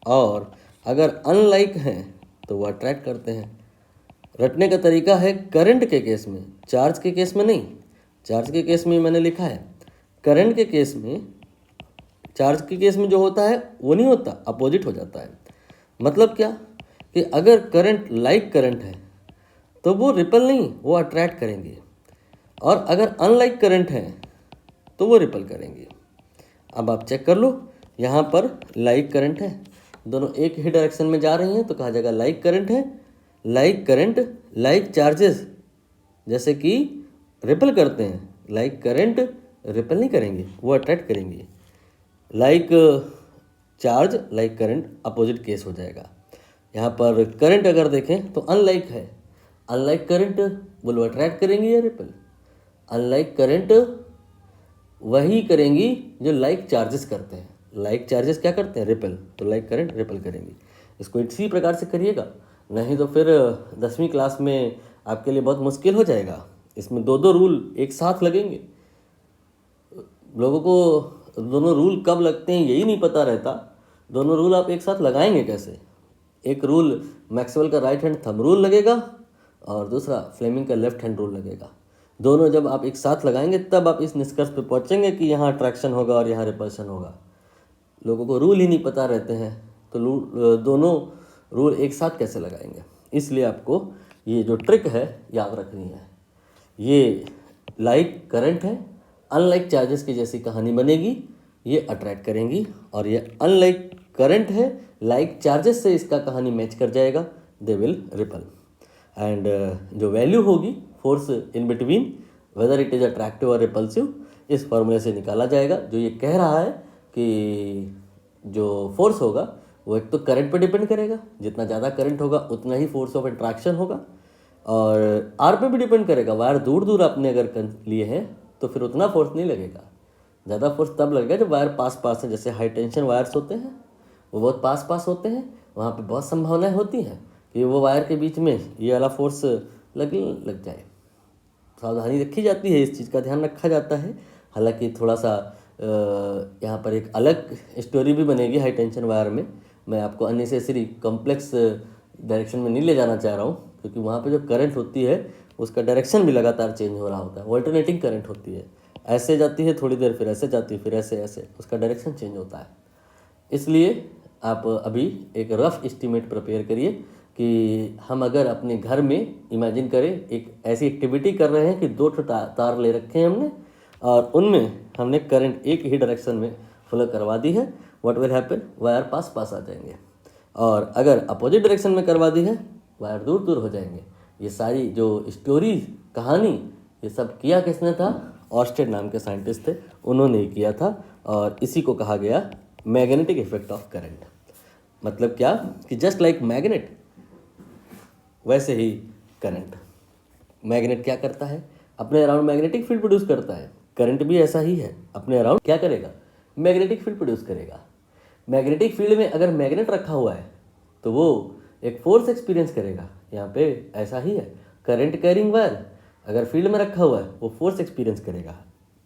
और अगर अनलाइक हैं तो वो अट्रैक्ट करते हैं। रटने का तरीका है करंट के केस में, चार्ज के केस में नहीं। चार्ज के केस में मैंने लिखा है, करंट के केस में, चार्ज के केस में जो होता है वो नहीं होता, अपोजिट हो जाता है। मतलब क्या कि अगर करंट लाइक करंट है तो वो रिपल नहीं, वो अट्रैक्ट करेंगे, और अगर अनलाइक करंट है तो वो रिपल करेंगे। अब आप चेक कर लो, यहाँ पर लाइक करंट है, दोनों एक ही डायरेक्शन में जा रही हैं तो कहा जाएगा लाइक करंट है। लाइक करंट लाइक चार्जेस जैसे कि रिपल करते हैं, लाइक करंट रिपल नहीं करेंगे, वो अट्रैक्ट करेंगे। Like charge like current opposite case हो जाएगा। यहाँ पर करंट अगर देखें तो अनलाइक है, अनलाइक करंट बोलो अट्रैक्ट करेंगी या रिपल। अनलाइक करंट वही करेंगी जो लाइक चार्जेस करते हैं। लाइक चार्जेस क्या करते हैं, रिपल, तो लाइक करंट रिपल करेंगी। इसको इसी प्रकार से करिएगा, नहीं तो फिर 10वीं क्लास में आपके लिए बहुत मुश्किल हो जाएगा। इसमें 2 रूल एक साथ लगेंगे। लोगों को दोनों रूल कब लगते हैं यही नहीं पता रहता। दोनों रूल आप एक साथ लगाएंगे कैसे? एक रूल मैक्सवेल का राइट हैंड थंब रूल लगेगा और दूसरा फ्लेमिंग का लेफ्ट हैंड रूल लगेगा। दोनों जब आप एक साथ लगाएंगे तब आप इस निष्कर्ष पे पहुंचेंगे कि यहाँ अट्रैक्शन होगा और यहाँ रिपल्शन होगा। लोगों को रूल ही नहीं पता रहते हैं तो दोनों रूल एक साथ कैसे लगाएंगे? इसलिए आपको ये जो ट्रिक है याद रखनी है। ये लाइक करंट है, अनलाइक चार्जेस की जैसी कहानी बनेगी, ये अट्रैक्ट करेंगी, और ये अनलाइक करंट है, लाइक चार्जेस से इसका कहानी मैच कर जाएगा, दे विल रिपल। एंड जो वैल्यू होगी force in between, whether it is attractive और रिपल्सिव, इस फॉर्मूले से निकाला जाएगा, जो ये कह रहा है कि जो फोर्स होगा वो एक तो करंट पर डिपेंड करेगा, जितना ज़्यादा करंट होगा उतना ही फोर्स ऑफ अट्रैक्शन होगा, और आर पे भी डिपेंड करेगा। वायर दूर दूर आपने अगर लिए हैं तो फिर उतना फोर्स नहीं लगेगा। ज़्यादा फोर्स तब लगेगा जब वायर पास पास है। जैसे हाई टेंशन वायर्स होते हैं वो बहुत पास पास होते हैं, वहाँ पे बहुत संभावनाएं होती हैं कि वो वायर के बीच में ये वाला फोर्स लग जाए। सावधानी रखी जाती है, इस चीज़ का ध्यान रखा जाता है। हालांकि थोड़ा सा यहाँ पर एक अलग स्टोरी भी बनेगी हाई टेंशन वायर में। मैं आपको अननेसेसरी कॉम्प्लेक्स डायरेक्शन में नहीं ले जाना चाह रहा हूँ, क्योंकि वहाँ पे जो करंट होती है उसका डायरेक्शन भी लगातार चेंज हो रहा होता है। ऑल्टरनेटिंग करंट होती है, ऐसे जाती है थोड़ी देर, फिर ऐसे जाती है, फिर ऐसे, उसका डायरेक्शन चेंज होता है। इसलिए आप अभी एक रफ एस्टीमेट प्रिपेयर करिए कि हम अगर अपने घर में इमेजिन करें एक ऐसी एक्टिविटी कर रहे हैं कि 2 तार ले रखे हैं हमने, और उनमें हमने करंट एक ही डायरेक्शन में फ्लो करवा दी है। व्हाट विल हैपन, वायर पास पास आ जाएंगे, और अगर अपोजिट डायरेक्शन में करवा दी है वायर दूर दूर हो जाएंगे। ये सारी जो स्टोरी कहानी ये सब किया किसने था? ऑर्स्टेड नाम के साइंटिस्ट थे, उन्होंने ही किया था और इसी को कहा गया मैग्नेटिक इफेक्ट ऑफ करंट। मतलब क्या कि जस्ट लाइक मैग्नेट वैसे ही करंट। मैग्नेट क्या करता है? अपने अराउंड मैग्नेटिक फील्ड प्रोड्यूस करता है। करंट भी ऐसा ही है, अपने अराउंड क्या करेगा? मैग्नेटिक फील्ड प्रोड्यूस करेगा। मैग्नेटिक फील्ड में अगर मैग्नेट रखा हुआ है तो वो एक फोर्स एक्सपीरियंस करेगा। यहाँ पे ऐसा ही है, करंट कैरिंग वायर अगर फील्ड में रखा हुआ है वो फोर्स एक्सपीरियंस करेगा।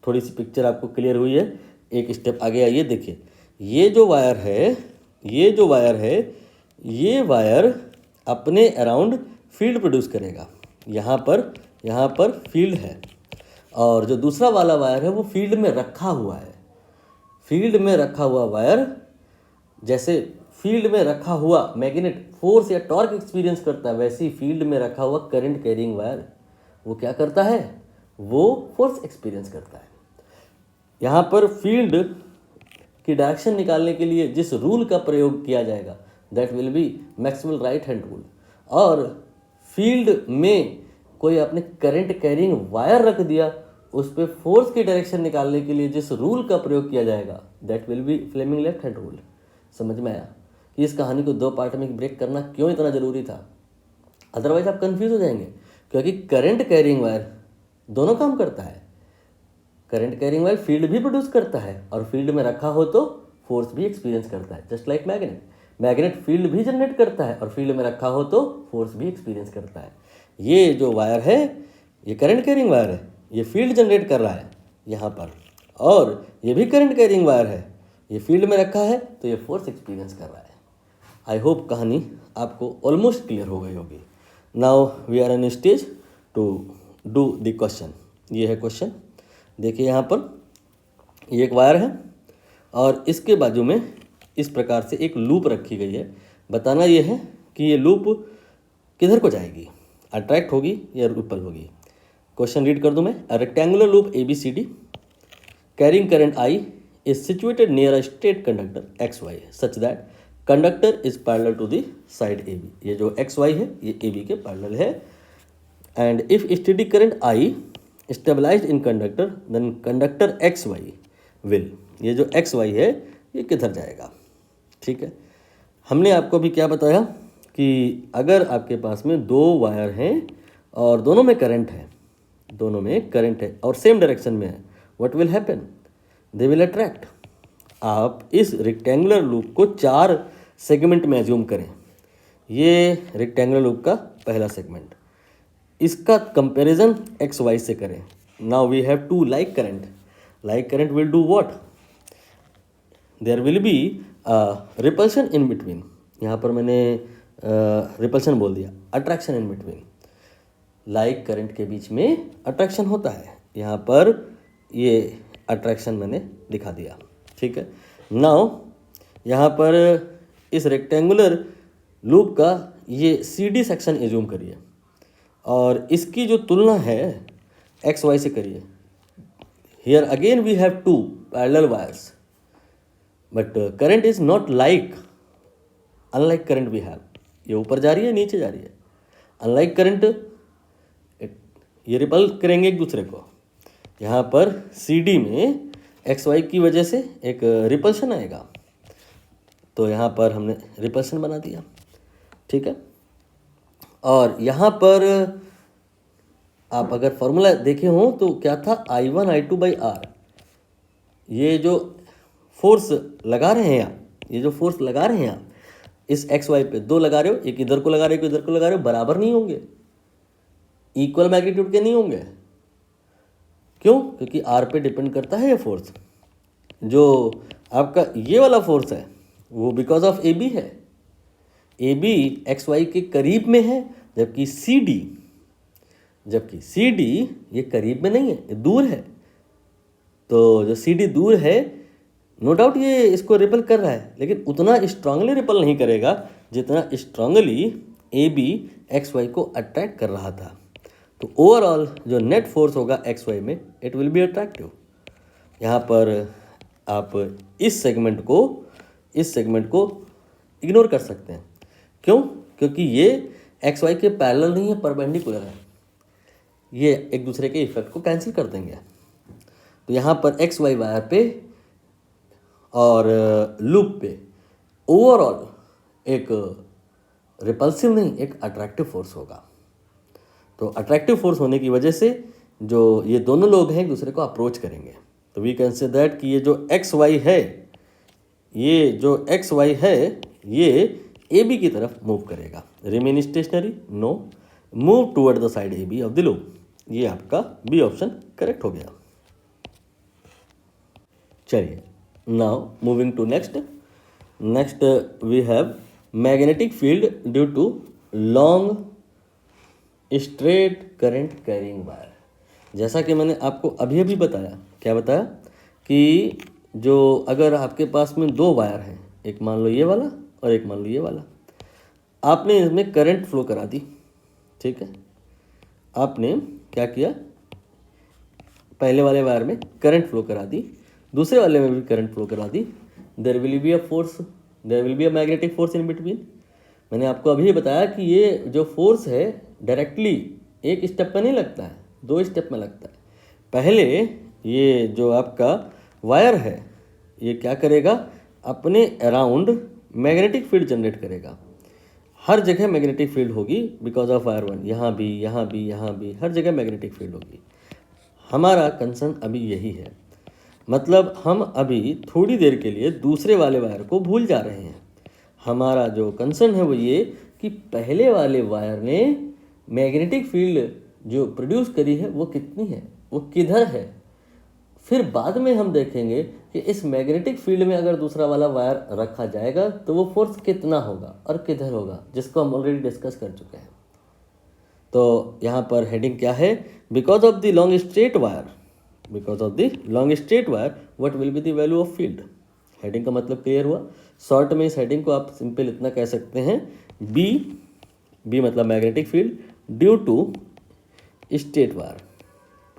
थोड़ी सी पिक्चर आपको क्लियर हुई है? एक स्टेप आगे आइए, देखिए ये जो वायर है, ये वायर अपने अराउंड फील्ड प्रोड्यूस करेगा। यहाँ पर फील्ड है और जो दूसरा वाला वायर है वो फील्ड में रखा हुआ है। फील्ड में रखा हुआ वायर, जैसे फील्ड में रखा हुआ मैग्नेट फोर्स या टॉर्क एक्सपीरियंस करता है, वैसे ही फील्ड में रखा हुआ करंट कैरिंग वायर वो क्या करता है? वो फोर्स एक्सपीरियंस करता है। यहाँ पर फील्ड की डायरेक्शन निकालने के लिए जिस रूल का प्रयोग किया जाएगा that will B Maxwell right hand rule. और फील्ड में कोई आपने करंट कैरिंग वायर रख दिया, उस पर फोर्स की डायरेक्शन निकालने के लिए जिस रूल का प्रयोग किया जाएगा that will be Fleming left hand rule. समझ में आया कि इस कहानी को 2 पार्ट में ब्रेक करना क्यों इतना ज़रूरी था? अदरवाइज आप कंफ्यूज हो जाएंगे, क्योंकि करंट कैरिंग वायर दोनों काम करता है। करंट कैरिंग वायर फील्ड भी प्रोड्यूस करता है और फील्ड में रखा हो तो फोर्स भी एक्सपीरियंस करता है, just like magnet. Magnet field भी जनरेट करता है और फील्ड में रखा हो तो फोर्स भी एक्सपीरियंस करता है। ये जो वायर है ये करंट कैरिंग वायर है, ये फील्ड जनरेट कर रहा है यहाँ पर, और ये भी करंट कैरिंग वायर है, ये फील्ड में रखा है तो ये फोर्स एक्सपीरियंस कर रहा है। आई होप कहानी आपको ऑलमोस्ट क्लियर हो गई होगी। Now we are in stage to do the question. ये है क्वेश्चन, देखिए यहाँ पर ये एक वायर है और इसके बाजू में इस प्रकार से एक लूप रखी गई है। बताना ये है कि ये लूप किधर को जाएगी, अट्रैक्ट होगी या रिपल होगी। क्वेश्चन रीड कर दूं मैं। A rectangular loop ABCD carrying current I is situated near a straight conductor XY such that conductor is parallel to the side AB। ये जो XY है ये AB के पैरेलल है। And if steady current I stabilised in conductor then conductor XY will, ये जो XY है ये किधर जाएगा? ठीक है, हमने आपको भी क्या बताया कि अगर आपके पास में 2 वायर हैं और दोनों में करंट है और सेम डायरेक्शन में है, what will happen? They will attract. आप इस रेक्टेंगुलर लूप को 4 सेगमेंट में एज्यूम करें। ये रेक्टेंगुलर लूप का पहला सेगमेंट, इसका कंपैरिजन XY से करें। Now we have to like current will do what? There will be repulsion in between. यहाँ पर मैंने रिपल्शन बोल दिया, attraction in between. Like current के बीच में अट्रैक्शन होता है, यहाँ पर ये अट्रैक्शन मैंने दिखा दिया। ठीक है, नाउ यहाँ पर इस रेक्टेंगुलर लूप का ये CD सेक्शन एज्यूम करिए और इसकी जो तुलना है XY से करिए। Here again we have 2 parallel wires but current is not like unlike current we have. ये ऊपर जा रही है, नीचे जा रही है। अनलाइक करंट ये रिपल करेंगे एक दूसरे को। यहाँ पर CD में XY की वजह से एक रिपल्शन आएगा, तो यहाँ पर हमने रिपल्शन बना दिया। ठीक है, और यहाँ पर आप अगर फॉर्मूला देखे हो तो क्या था? I1 I2 by R। ये जो फोर्स लगा रहे हैं आप, इस XY पे 2 लगा रहे हो, एक इधर को लगा रहे हो, एक इधर को लगा रहे हो, बराबर नहीं होंगे, इक्वल मैग्नीट्यूड के नहीं होंगे। क्यों? क्योंकि R पे डिपेंड करता है ये फोर्स। जो आपका ये वाला फोर्स है वो बिकॉज ऑफ AB है। AB XY के करीब में है, जबकि CD ये करीब में नहीं है, ये दूर है। तो जो CD दूर है, नो डाउट ये इसको रिपल कर रहा है, लेकिन उतना स्ट्रांगली रिपल नहीं करेगा जितना स्ट्रांगली AB XY को अट्रैक्ट कर रहा था। तो ओवरऑल जो नेट फोर्स होगा XY में, इट विल बी अट्रैक्टिव। यहाँ पर आप इस सेगमेंट को इग्नोर कर सकते हैं। क्यों? क्योंकि ये XY के पैरेलल नहीं है, परपेंडिकुलर है। ये एक दूसरे के इफेक्ट को कैंसिल कर देंगे। तो यहाँ पर एक्स वाई वायर पे और लूप पे ओवरऑल एक रिपल्सिव नहीं, एक अट्रैक्टिव फोर्स होगा। तो अट्रैक्टिव फोर्स होने की वजह से जो ये दोनों लोग हैं एक दूसरे को अप्रोच करेंगे। तो वी कैन से दैट कि ये जो एक्स वाई है, ये जो एक्स वाई है ये ए बी की तरफ मूव करेगा। Remain stationary, no, move toward the side A B of the loop. ये आपका बी ऑप्शन करेक्ट हो गया। चलिए, now moving to next we have magnetic field due to long straight current carrying wire. जैसा कि मैंने आपको अभी अभी बताया, क्या बताया कि जो अगर आपके पास में दो वायर हैं, एक मान लो ये वाला और एक मान लो ये वाला, आपने इसमें करंट फ्लो करा दी, ठीक है। आपने क्या किया, पहले वाले वायर में करंट फ्लो करा दी, दूसरे वाले में भी करंट फ्लो करा दी। There will be a force, there will be a magnetic force in between. मैंने आपको अभी बताया कि ये जो फोर्स है डायरेक्टली एक स्टेप में नहीं लगता है, दो स्टेप में लगता है। पहले ये जो आपका वायर है ये क्या करेगा, अपने अराउंड मैग्नेटिक फील्ड जनरेट करेगा। हर जगह मैग्नेटिक फील्ड होगी बिकॉज ऑफ वायर वन, यहाँ भी, यहाँ भी, यहाँ भी, हर जगह मैग्नेटिक फील्ड होगी। हमारा कंसर्न अभी यही है, मतलब हम अभी थोड़ी देर के लिए दूसरे वाले वायर को भूल जा रहे हैं। हमारा जो कंसर्न है वो ये कि पहले वाले वायर ने मैग्नेटिक फील्ड जो प्रोड्यूस करी है वो कितनी है, वो किधर है। फिर बाद में हम देखेंगे कि इस मैग्नेटिक फील्ड में अगर दूसरा वाला वायर रखा जाएगा तो वो फोर्स कितना होगा और किधर होगा, जिसको हम ऑलरेडी डिस्कस कर चुके हैं। तो यहाँ पर हेडिंग क्या है, because of the long straight wire, because of the long straight wire what will be the value of field. Heading का मतलब क्लियर हुआ। शॉर्ट में इस हेडिंग को आप सिंपल इतना कह सकते हैं, बी मतलब magnetic field due to straight wire.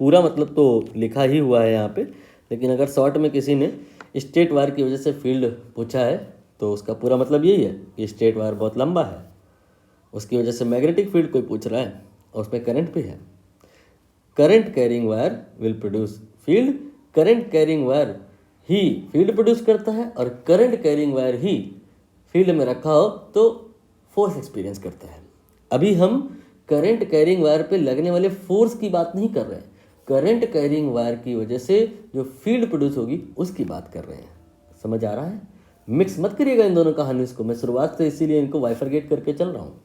पूरा मतलब तो लिखा ही हुआ है यहाँ पे, लेकिन अगर शॉर्ट में किसी ने स्ट्रेट वायर की वजह से फील्ड पूछा है तो उसका पूरा मतलब यही है कि स्ट्रेट वायर बहुत लंबा है, उसकी वजह से मैग्नेटिक फील्ड कोई पूछ रहा है और उसमें करंट भी है। Current carrying wire will produce field, current carrying wire he field produce करता है और करंट कैरिंग वायर ही फील्ड में रखा हो तो फोर्स एक्सपीरियंस करता है। अभी हम करंट कैरिंग वायर पे लगने वाले फोर्स की बात नहीं कर रहे हैं, करंट कैरिंग वायर की वजह से जो फील्ड प्रोड्यूस होगी उसकी बात कर रहे हैं। समझ आ रहा है? मिक्स मत करिएगा इन दोनों कहानी को, मैं शुरुआत से इसीलिए इनको बाइफरगेट करके चल रहा हूँ।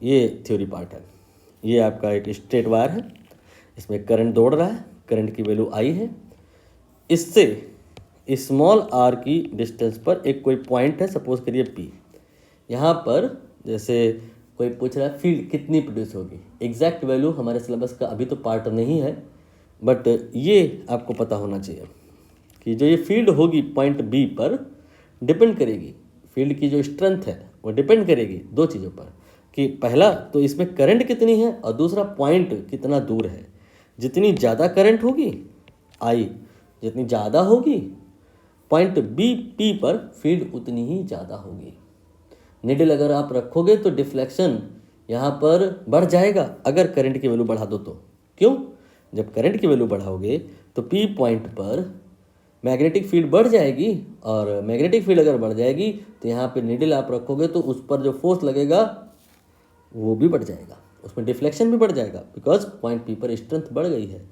ये थ्योरी पार्ट है। ये आपका एक स्ट्रेट वायर है, इसमें करंट दौड़ रहा है, करंट की वैल्यू आई है। इससे स्मॉल आर की डिस्टेंस पर एक कोई पॉइंट है, सपोज करिए पी। यहाँ पर जैसे कोई पूछ रहा है फील्ड कितनी प्रोड्यूस होगी, एग्जैक्ट वैल्यू हमारे सिलेबस का अभी तो पार्ट नहीं है, बट ये आपको पता होना चाहिए कि जो ये फील्ड होगी पॉइंट बी पर डिपेंड करेगी, फील्ड की जो स्ट्रेंथ है वो डिपेंड करेगी दो चीज़ों पर, कि पहला तो इसमें करंट कितनी है और दूसरा पॉइंट कितना दूर है। जितनी ज़्यादा करंट होगी आई, जितनी ज़्यादा होगी पॉइंट बी पी पर फील्ड उतनी ही ज़्यादा होगी। निडल अगर आप रखोगे तो डिफ्लेक्शन यहाँ पर बढ़ जाएगा अगर करंट की वैल्यू बढ़ा दो तो। क्यों? जब करंट की वैल्यू बढ़ाओगे तो पी पॉइंट पर मैग्नेटिक फील्ड बढ़ जाएगी, और मैग्नेटिक फील्ड अगर बढ़ जाएगी तो यहाँ पे निडल आप रखोगे तो उस पर जो फोर्स लगेगा वो भी बढ़ जाएगा, उसमें डिफ्लेक्शन भी बढ़ जाएगा, बिकॉज पॉइंट पी पर स्ट्रेंथ बढ़ गई है।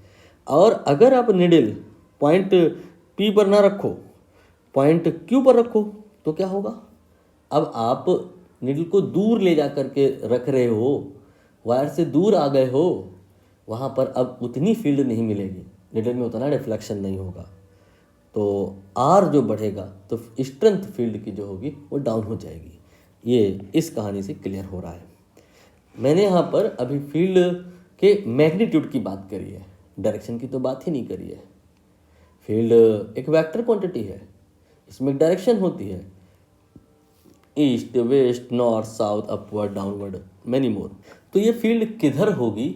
और अगर आप निडल पॉइंट पी पर ना रखो, पॉइंट क्यू पर रखो तो क्या होगा, अब आप निडल को दूर ले जा करके रख रहे हो, वायर से दूर आ गए हो, वहाँ पर अब उतनी फील्ड नहीं मिलेगी, निडल में उतना डिफ्लेक्शन नहीं होगा, तो आर जो बढ़ेगा तो स्ट्रेंथ फील्ड की जो होगी वो डाउन हो जाएगी। ये इस कहानी से क्लियर हो रहा है। मैंने यहाँ पर अभी फील्ड के मैग्नीट्यूड की बात करी है, डायरेक्शन की तो बात ही नहीं करी है। फील्ड एक वेक्टर क्वांटिटी है, इसमें डायरेक्शन होती है, east, west, north, south, upward, downward, many more. तो ये फील्ड किधर होगी,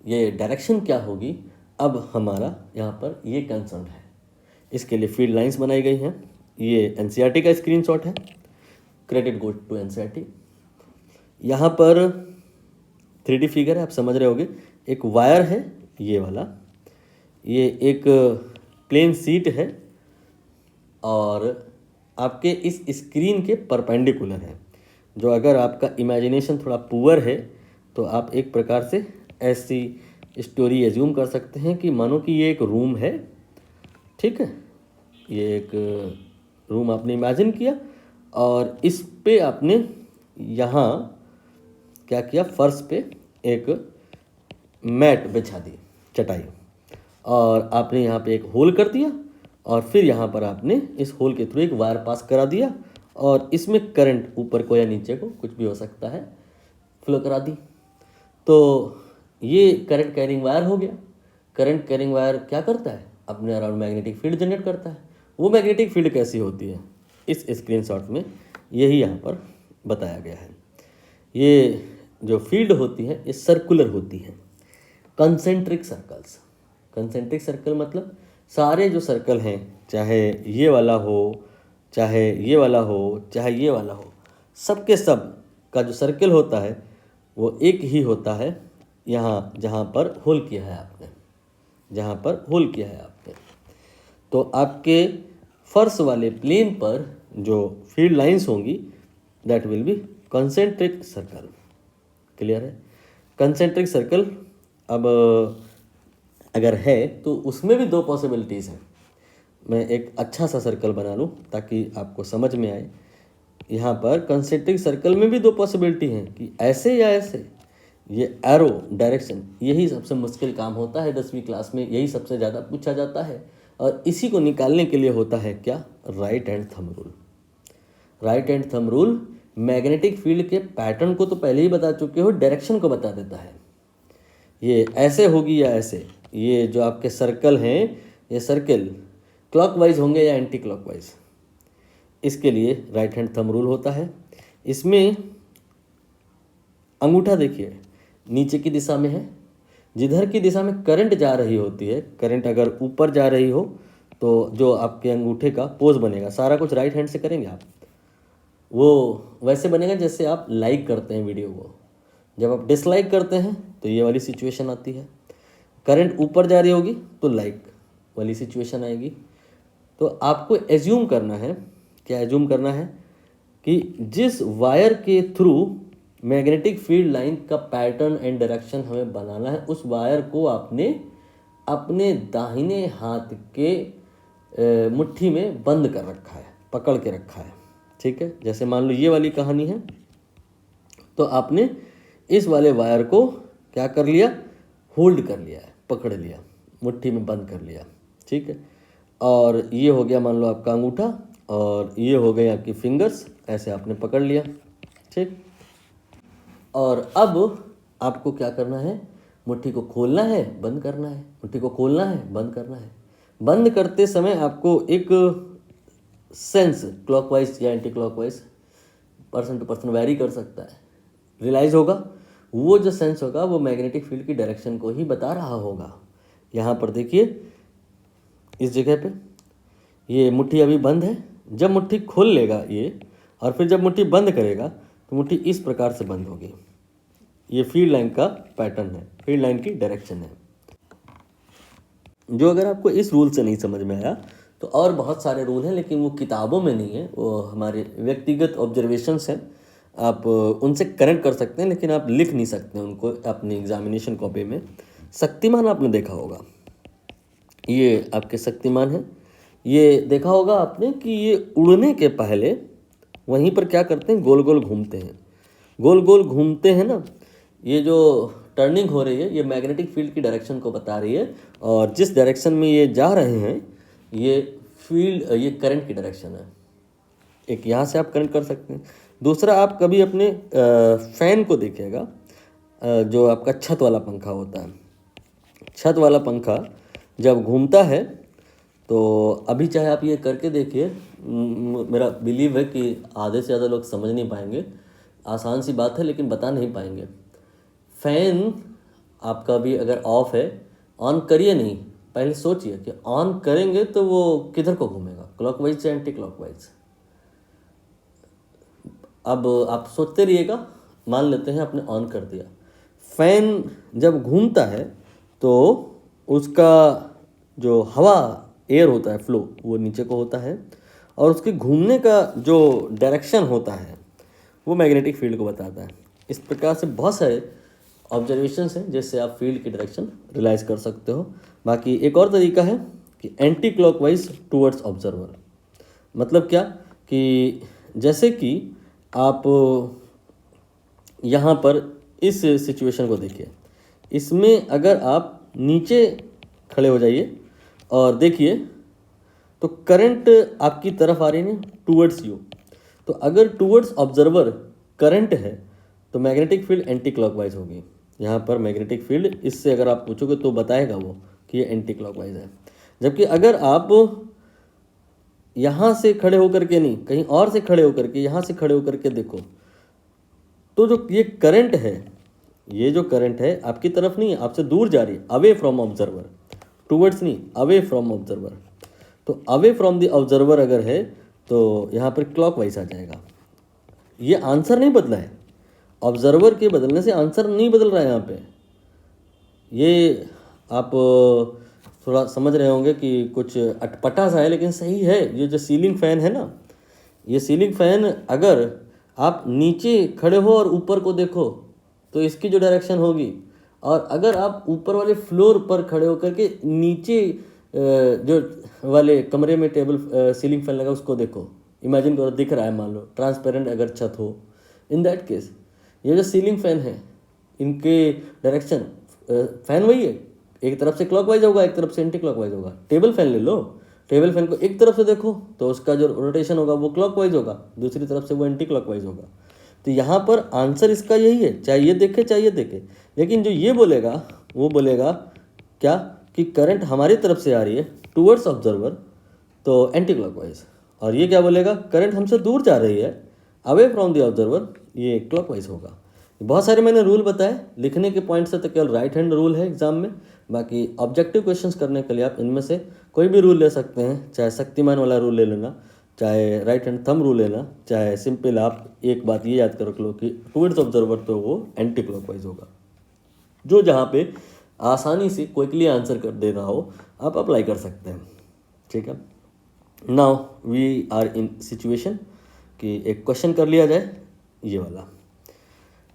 ये डायरेक्शन क्या होगी, अब हमारा यहाँ पर ये कंसर्न है। इसके लिए फील्ड लाइंस बनाई गई हैं। ये एनसीईआरटी का स्क्रीनशॉट है, क्रेडिट गोज टू एनसीईआरटी। यहाँ पर 3D फिगर है, आप समझ रहे होगे। एक वायर है ये वाला, ये एक प्लेन शीट है और आपके इस स्क्रीन के परपेंडिकुलर है। जो अगर आपका इमेजिनेशन थोड़ा पुअर है तो आप एक प्रकार से ऐसी स्टोरी एज्यूम कर सकते हैं कि मानो कि ये एक रूम है, ठीक है। ये एक रूम आपने इमेजिन किया और इस पे आपने यहाँ क्या किया, फर्श पे एक मैट बिछा दी, चटाई, और आपने यहाँ पे एक होल कर दिया और फिर यहाँ पर आपने इस होल के थ्रू एक वायर पास करा दिया और इसमें करंट ऊपर को या नीचे को कुछ भी हो सकता है फ्लो करा दी। तो ये करंट कैरिंग वायर हो गया। करंट कैरिंग वायर क्या करता है, अपने अराउंड मैग्नेटिक फील्ड जनरेट करता है। वो मैग्नेटिक फील्ड कैसी होती है, इस स्क्रीनशॉट में यही यहाँ पर बताया गया है। ये जो फील्ड होती है ये सर्कुलर होती है, कंसेंट्रिक सर्कल्स। कंसेंट्रिक सर्कल मतलब सारे जो सर्कल हैं, चाहे ये वाला हो, चाहे ये वाला हो, चाहे ये वाला हो, सबके सब का जो सर्कल होता है वो एक ही होता है। यहाँ जहाँ पर होल किया है आपने, जहाँ पर होल किया है आपने, तो आपके फर्श वाले प्लेन पर जो फील्ड लाइंस होंगी that will B concentric circle. Clear है? कंसेंट्रिक सर्कल अब अगर है तो उसमें भी दो पॉसिबिलिटीज़ हैं। मैं एक अच्छा सा सर्कल बना लूँ ताकि आपको समझ में आए। यहाँ पर कंसेंट्रिक सर्कल में भी दो पॉसिबिलिटी हैं कि ऐसे या ऐसे। ये एरो डायरेक्शन, यही सबसे मुश्किल काम होता है 10वीं क्लास में, यही सबसे ज़्यादा पूछा जाता है और इसी को निकालने के लिए होता है क्या, right hand thumb rule. Right hand thumb rule magnetic field के पैटर्न को तो पहले ही बता चुके हो, डायरेक्शन को बता देता है। ये ऐसे होगी या ऐसे, ये जो आपके सर्कल हैं ये सर्कल क्लॉकवाइज होंगे या एंटी क्लॉकवाइज, इसके लिए राइट हैंड थंब रूल होता है। इसमें अंगूठा देखिए नीचे की दिशा में है, जिधर की दिशा में करंट जा रही होती है, करंट अगर ऊपर जा रही हो तो जो आपके अंगूठे का पोज बनेगा, सारा कुछ राइट हैंड से करेंगे आप, वो वैसे बनेगा जैसे आप लाइक करते हैं वीडियो को। जब आप डिसलाइक करते हैं तो ये वाली सिचुएशन आती है, करंट ऊपर जा रही होगी तो लाइक वाली सिचुएशन आएगी। तो आपको एज्यूम करना है, क्या एज्यूम करना है कि जिस वायर के थ्रू मैग्नेटिक फील्ड लाइन का पैटर्न एंड डायरेक्शन हमें बनाना है, उस वायर को आपने अपने दाहिने हाथ के मुट्ठी में बंद कर रखा है, पकड़ के रखा है, ठीक है। जैसे मान लो ये वाली कहानी है, तो आपने इस वाले वायर को क्या कर लिया, होल्ड कर लिया है, पकड़ लिया, मुट्ठी में बंद कर लिया, ठीक है। और ये हो गया मान लो आपका अंगूठा और ये हो गई आपकी फिंगर्स, ऐसे आपने पकड़ लिया, ठीक। और अब आपको क्या करना है, मुट्ठी को खोलना है, बंद करना है, मुट्ठी को खोलना है, बंद करना है। बंद करते समय आपको एक सेंस क्लॉकवाइज या anti clockwise, person to person vary कर सकता है, रियलाइज होगा। वो जो सेंस होगा वो मैग्नेटिक फील्ड की डायरेक्शन को ही बता रहा होगा। यहाँ पर देखिए इस जगह पे ये मुट्ठी अभी बंद है, जब मुट्ठी खोल लेगा ये और फिर जब मुट्ठी बंद करेगा तो मुट्ठी इस प्रकार से बंद होगी। ये फील्ड लाइन का पैटर्न है, फील्ड लाइन की डायरेक्शन है। जो अगर आपको इस रूल से नहीं समझ में आया तो और बहुत सारे रूल हैं, लेकिन वो किताबों में नहीं है, वो हमारे व्यक्तिगत ऑब्जर्वेशंस हैं। आप उनसे कनेक्ट कर सकते हैं लेकिन आप लिख नहीं सकते उनको अपनी एग्जामिनेशन कॉपी में। शक्तिमान आपने देखा होगा, ये आपके शक्तिमान है, ये देखा होगा आपने कि ये उड़ने के पहले वहीं पर क्या करते हैं, गोल गोल घूमते हैं, गोल गोल घूमते हैं ना। ये जो टर्निंग हो रही है ये मैग्नेटिक फील्ड की डायरेक्शन को बता रही है और जिस डायरेक्शन में ये जा रहे हैं ये फील्ड, ये करंट की डायरेक्शन है। एक यहाँ से आप करंट कर सकते हैं। दूसरा, आप कभी अपने फैन को देखिएगा, जो आपका छत वाला पंखा होता है, छत वाला पंखा जब घूमता है तो अभी चाहे आप ये करके देखिए, मेरा बिलीव है कि आधे से ज़्यादा लोग समझ नहीं पाएंगे, आसान सी बात है लेकिन बता नहीं पाएंगे। फैन आपका भी अगर ऑफ है, ऑन करिए नहीं, पहले सोचिए कि ऑन करेंगे तो वो किधर को घूमेगा, क्लॉकवाइज या एंटी क्लॉकवाइज। अब आप सोचते रहिएगा, मान लेते हैं आपने ऑन कर दिया, फैन जब घूमता है तो उसका जो हवा एयर होता है फ्लो वो नीचे को होता है, और उसके घूमने का जो डायरेक्शन होता है वो मैग्नेटिक फील्ड को बताता है। इस प्रकार से बहुत सारे ऑब्जर्वेशंस हैं जिससे आप फील्ड की डायरेक्शन रियलाइज कर सकते हो। बाकी एक और तरीका है कि एंटी क्लॉकवाइज टूवर्ड्स ऑब्जर्वर। मतलब क्या कि जैसे कि आप यहाँ पर इस सिचुएशन को देखिए, इसमें अगर आप नीचे खड़े हो जाइए और देखिए तो करंट आपकी तरफ आ रही है टूवर्ड्स यू। तो अगर टूवर्ड्स ऑब्जर्वर करंट है तो मैग्नेटिक फील्ड एंटी क्लॉकवाइज होगी। यहाँ पर मैग्नेटिक फील्ड इससे अगर आप पूछोगे तो बताएगा वो कि ये एंटी क्लॉकवाइज है। जबकि अगर आप यहाँ से खड़े होकर के नहीं, कहीं और से खड़े होकर के, यहाँ से खड़े होकर के देखो तो जो ये करंट है, ये जो करंट है आपकी तरफ नहीं है, आपसे दूर जा रही है, अवे फ्रॉम ऑब्जर्वर, टूवर्ड्स नहीं, अवे फ्रॉम ऑब्जर्वर। तो अवे फ्रॉम द ऑब्जर्वर अगर है तो यहाँ पर क्लॉकवाइज आ जाएगा। ये आंसर नहीं बदला है, ऑब्जर्वर के बदलने से आंसर नहीं बदल रहा है यहाँ पे। ये आप थोड़ा समझ रहे होंगे कि कुछ अटपटा सा है, लेकिन सही है। ये जो सीलिंग फैन है ना, ये सीलिंग फैन अगर आप नीचे खड़े हो और ऊपर को देखो तो इसकी जो डायरेक्शन होगी, और अगर आप ऊपर वाले फ्लोर पर खड़े होकर के नीचे जो वाले कमरे में टेबल सीलिंग फैन लगा उसको देखो, इमेजिन करो दिख रहा है, मान लो ट्रांसपेरेंट अगर छत हो, इन दैट केस ये जो सीलिंग फैन है इनके डायरेक्शन फैन वही है, एक तरफ से क्लॉकवाइज होगा, एक तरफ से एंटी क्लॉकवाइज होगा। टेबल फैन ले लो, टेबल फैन को एक तरफ से देखो तो उसका जो रोटेशन होगा वो क्लॉकवाइज होगा, दूसरी तरफ से वो एंटी क्लॉकवाइज होगा। तो यहाँ पर आंसर इसका यही है, चाहे ये देखे चाहे ये देखे। लेकिन जो ये बोलेगा वो बोलेगा क्या कि करंट हमारी तरफ से आ रही है टूवर्ड्स ऑब्जर्वर तो एंटी क्लॉकवाइज, और ये क्या बोलेगा करंट हमसे दूर जा रही है अवे फ्रॉम द ऑब्जर्वर, ये क्लॉकवाइज होगा। बहुत सारे मैंने रूल बताए, लिखने के पॉइंट से तो केवल राइट हैंड रूल है एग्जाम में। बाकी ऑब्जेक्टिव क्वेश्चंस करने के लिए आप इनमें से कोई भी रूल ले सकते हैं, चाहे शक्तिमान वाला रूल ले लेना, चाहे राइट हैंड थंब रूल लेना, चाहे सिंपल आप एक बात ये याद कर रख लो कि टूवर्ड्स ऑब्जर्वर तो वो एंटी क्लॉकवाइज होगा। जो जहाँ पे आसानी से क्विकली आंसर कर देना हो आप अप्लाई कर सकते हैं। ठीक है, now we are in situation कि एक क्वेश्चन कर लिया जाए, ये वाला।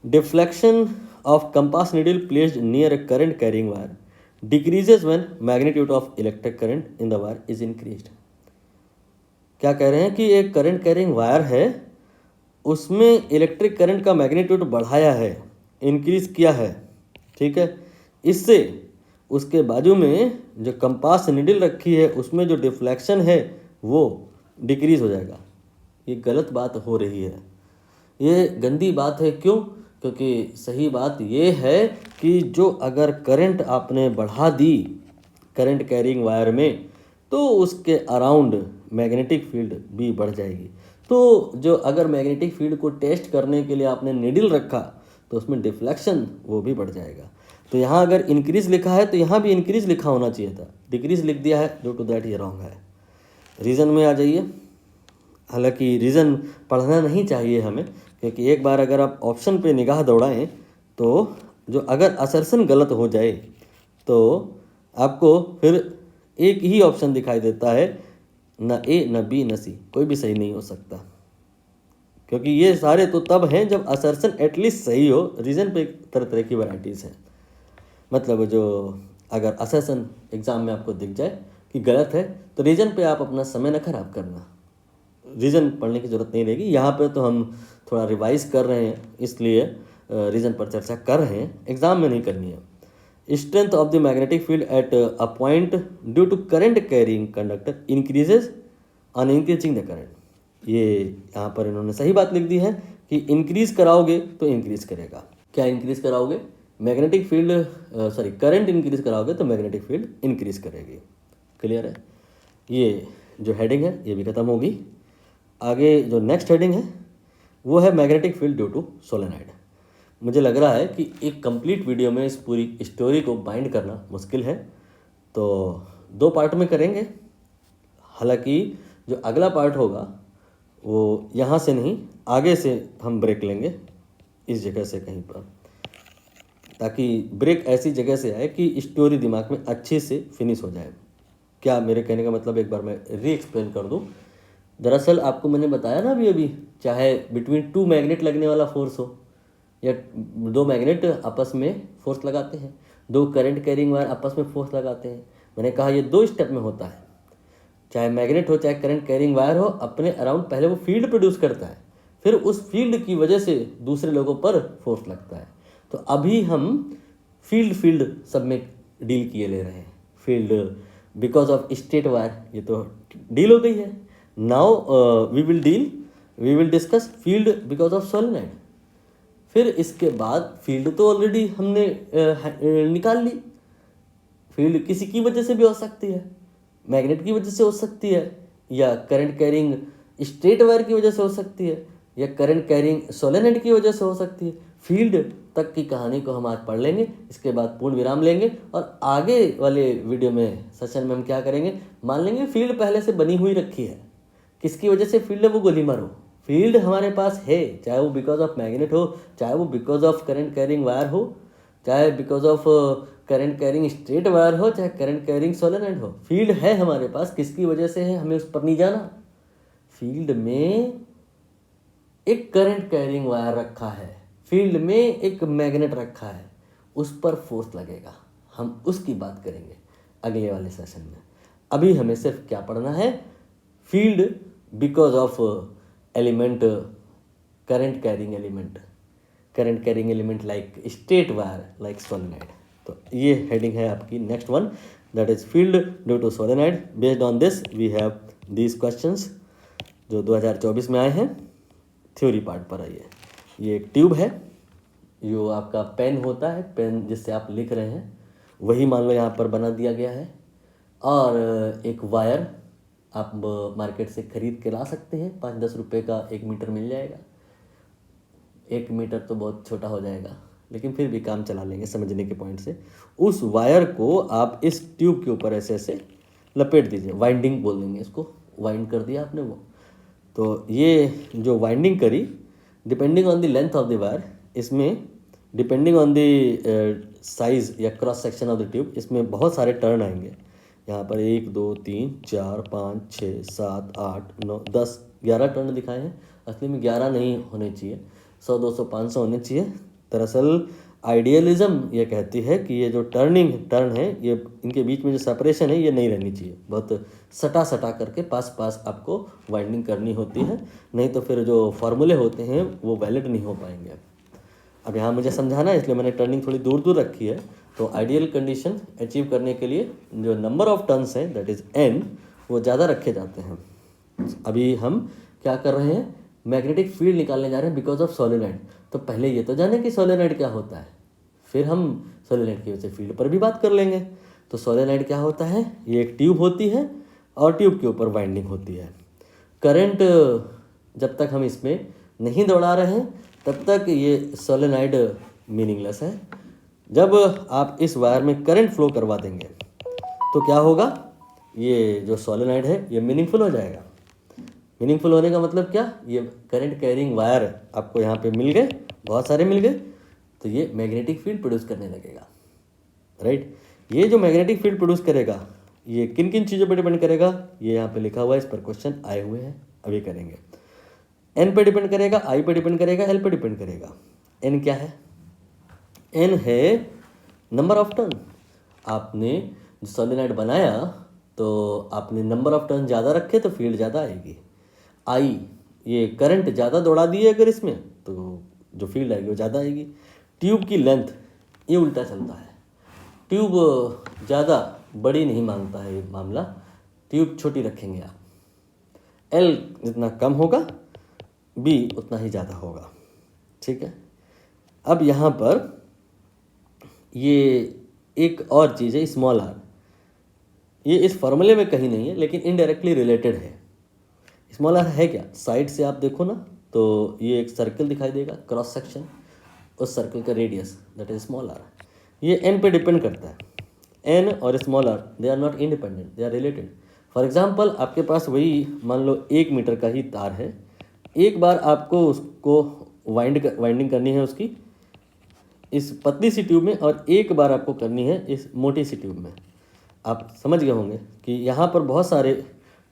Deflection of compass needle placed near a current carrying wire decreases when magnitude of electric current in the wire is increased. क्या कह रहे हैं कि एक करंट कैरिंग वायर है, उसमें इलेक्ट्रिक करंट का मैग्नीट्यूड बढ़ाया है, इंक्रीज किया है। ठीक है, इससे उसके बाजू में जो कंपास निडल रखी है उसमें जो डिफ्लेक्शन है वो डिक्रीज हो जाएगा। ये गलत बात हो रही है, ये गंदी बात है। क्यों? क्योंकि सही बात ये है कि जो अगर करंट आपने बढ़ा दी करंट कैरिंग वायर में तो उसके अराउंड मैग्नेटिक फील्ड भी बढ़ जाएगी। तो जो अगर मैग्नेटिक फील्ड को टेस्ट करने के लिए आपने निडल रखा तो उसमें डिफ्लेक्शन वो भी बढ़ जाएगा। तो यहाँ अगर इंक्रीज लिखा है तो यहाँ भी इंक्रीज लिखा होना चाहिए था, डिक्रीज लिख दिया है, ड्यू टू दैट ये रॉन्ग है। रीज़न में आ जाइए। हालांकि रीज़न पढ़ना नहीं चाहिए हमें, क्योंकि एक बार अगर आप ऑप्शन पे निगाह दौड़ाएं तो जो अगर असर्शन गलत हो जाए तो आपको फिर एक ही ऑप्शन दिखाई देता है, न ए न बी न सी, कोई भी सही नहीं हो सकता। क्योंकि ये सारे तो तब हैं जब असर्शन एटलीस्ट सही हो। रीज़न पे तरह तरह की वैराइटीज़ हैं। मतलब जो अगर असर्शन एग्ज़ाम में आपको दिख जाए कि गलत है तो रीज़न पे आप अपना समय न खराब करना, रीज़न पढ़ने की ज़रूरत नहीं रहेगी। यहाँ पे तो हम थोड़ा रिवाइज कर रहे हैं इसलिए रीज़न पर चर्चा कर रहे हैं, एग्ज़ाम में नहीं करनी है। Strength of the magnetic field at a point due to current carrying conductor increases on increasing the current. ये यहाँ पर इन्होंने सही बात लिख दी है कि इंक्रीज कराओगे तो इंक्रीज करेगा। क्या इंक्रीज कराओगे? मैग्नेटिक फील्ड करंट इंक्रीज कराओगे तो मैग्नेटिक फील्ड इंक्रीज करेगी। क्लियर है? ये जो हेडिंग है ये भी खत्म होगी। आगे जो नेक्स्ट हेडिंग है वो है magnetic field due to solenoid. मुझे लग रहा है कि एक कंप्लीट वीडियो में इस पूरी स्टोरी को बाइंड करना मुश्किल है, तो 2 पार्ट में करेंगे। हालांकि जो अगला पार्ट होगा वो यहाँ से नहीं, आगे से हम ब्रेक लेंगे इस जगह से कहीं पर, ताकि ब्रेक ऐसी जगह से आए कि स्टोरी दिमाग में अच्छे से फिनिश हो जाए। क्या मेरे कहने का मतलब, एक बार मैं री एक्सप्लेन कर दूँ। दरअसल आपको मैंने बताया ना अभी चाहे बिटवीन टू मैग्नेट लगने वाला फोर्स हो या दो मैग्नेट आपस में फोर्स लगाते हैं, दो करंट कैरिंग वायर आपस में फोर्स लगाते हैं। मैंने कहा ये 2 स्टेप में होता है। चाहे मैग्नेट हो चाहे करंट कैरिंग वायर हो, अपने अराउंड पहले वो फील्ड प्रोड्यूस करता है, फिर उस फील्ड की वजह से दूसरे लोगों पर फोर्स लगता है। तो अभी हम फील्ड सब में डील किए ले रहे हैं। Field because of straight wire, ये तो डील हो गई है। Now we will discuss field because of solenoid. फिर इसके बाद फील्ड तो ऑलरेडी हमने निकाल ली। फील्ड किसी की वजह से भी हो सकती है, मैग्नेट की वजह से हो सकती है, या करंट कैरिंग स्ट्रेट वायर की वजह से हो सकती है, या करंट कैरिंग सोलेनोइड की वजह से हो सकती है। फील्ड तक की कहानी को हम आज पढ़ लेंगे, इसके बाद पूर्ण विराम लेंगे और आगे वाले वीडियो में सेशन में हम क्या करेंगे, मान लेंगे फील्ड पहले से बनी हुई रखी है। किसकी वजह से फील्ड है, वो गोलीमार हो, फील्ड हमारे पास है, चाहे वो बिकॉज ऑफ मैग्नेट हो, चाहे वो because of current carrying wire हो, चाहे because of current carrying straight wire हो, चाहे करंट कैरिंग सोलेनोइड हो। फील्ड है हमारे पास, किसकी वजह से है हमें उस पर नहीं जाना। फील्ड में एक करंट कैरिंग वायर रखा है, फील्ड में एक मैग्नेट रखा है, उस पर फोर्स लगेगा, हम उसकी बात करेंगे अगले वाले सेशन में। अभी हमें सिर्फ क्या पढ़ना है, field because of element current carrying element like straight wire like solenoid. तो ये हेडिंग है आपकी next one, that is field due to solenoid. Based on this we have these questions जो 2024 में आए हैं, थ्योरी पार्ट पर आइए। ये एक ट्यूब है, जो आपका पेन होता है, पेन जिससे आप लिख रहे हैं, वही मान लो यहाँ पर बना दिया गया है। और एक वायर आप मार्केट से खरीद के ला सकते हैं, 5-10 रुपये का 1 मीटर मिल जाएगा। 1 मीटर तो बहुत छोटा हो जाएगा, लेकिन फिर भी काम चला लेंगे समझने के पॉइंट से। उस वायर को आप इस ट्यूब के ऊपर ऐसे ऐसे लपेट दीजिए, वाइंडिंग बोल देंगे इसको, वाइंड कर दिया आपने वो। तो ये जो वाइंडिंग करी, depending on the length of the wire, इसमें डिपेंडिंग ऑन द साइज़ या cross section of the tube, इसमें बहुत सारे टर्न आएंगे। यहाँ पर 1 2 3 4 5 6 7 8 9 10 11 टर्न दिखाए हैं। असली में 11 नहीं होने चाहिए, 100 200 500 होने चाहिए। दरअसल आइडियलिज्म ये कहती है कि ये जो टर्न है, ये इनके बीच में जो सेपरेशन है ये नहीं रहनी चाहिए, बहुत सटा करके पास आपको वाइंडिंग करनी होती है, नहीं तो फिर जो फार्मूले होते हैं वो वैलिड नहीं हो पाएंगे। अब यहाँ मुझे समझाना है, इसलिए मैंने टर्निंग थोड़ी दूर रखी है। तो आइडियल कंडीशन अचीव करने के लिए जो नंबर ऑफ टर्न्स हैं, दैट इज़ n, वो ज़्यादा रखे जाते हैं। अभी हम क्या कर रहे हैं, मैग्नेटिक फील्ड निकालने जा रहे हैं बिकॉज ऑफ सोलेनोइड। तो पहले ये तो जाने कि सोलेनोइड क्या होता है, फिर हम सोलेनोइड की वजह से फील्ड पर भी बात कर लेंगे। तो सोलेनोइड क्या होता है, ये एक ट्यूब होती है और ट्यूब के ऊपर वाइंडिंग होती है। करंट जब तक हम इसमें नहीं दौड़ा रहे हैं तब तक ये सोलेनोइड मीनिंगलेस है। जब आप इस वायर में करंट फ्लो करवा देंगे तो क्या होगा, ये जो सोलेनोइड है ये मीनिंगफुल हो जाएगा। मीनिंगफुल होने का मतलब क्या, ये करंट कैरिंग वायर आपको यहाँ पे मिल गए, बहुत सारे मिल गए, तो ये मैग्नेटिक फील्ड प्रोड्यूस करने लगेगा, राइट। ये जो मैग्नेटिक फील्ड प्रोड्यूस करेगा ये किन किन चीज़ों पर डिपेंड करेगा, ये यहाँ पे लिखा हुआ है, इस पर क्वेश्चन आए हुए हैं, अभी करेंगे। एन पे डिपेंड करेगा, आई पे डिपेंड करेगा, एल पे डिपेंड करेगा। एन क्या है, एन है नंबर ऑफ टर्न। आपने जो सोलेनोइड बनाया तो आपने नंबर ऑफ टर्न ज़्यादा रखे तो फील्ड ज़्यादा आएगी। आई, ये करंट ज़्यादा दौड़ा दिए अगर इसमें तो जो फील्ड आएगी वो ज़्यादा आएगी। ट्यूब की लेंथ, ये उल्टा चलता है, ट्यूब ज़्यादा बड़ी नहीं मांगता है ये मामला, ट्यूब छोटी रखेंगे आप। एल जितना कम होगा, बी उतना ही ज़्यादा होगा, ठीक है। अब यहाँ पर ये एक और चीज़ है, स्मॉल आर, ये इस फॉर्मूले में कहीं नहीं है लेकिन इनडायरेक्टली रिलेटेड है। स्मॉल आर है क्या, साइड से आप देखो ना तो ये एक सर्कल दिखाई देगा, क्रॉस सेक्शन, उस सर्कल का radius, that is small r. ये एन पे डिपेंड करता है। एन और small r they are not independent, they are related. For example आपके पास वही मान लो 1 मीटर का ही तार है, एक बार आपको उसको वाइंडिंग करनी है उसकी इस पतली सी ट्यूब में और एक बार आपको करनी है इस मोटी सी ट्यूब में। आप समझ गए होंगे कि यहाँ पर बहुत सारे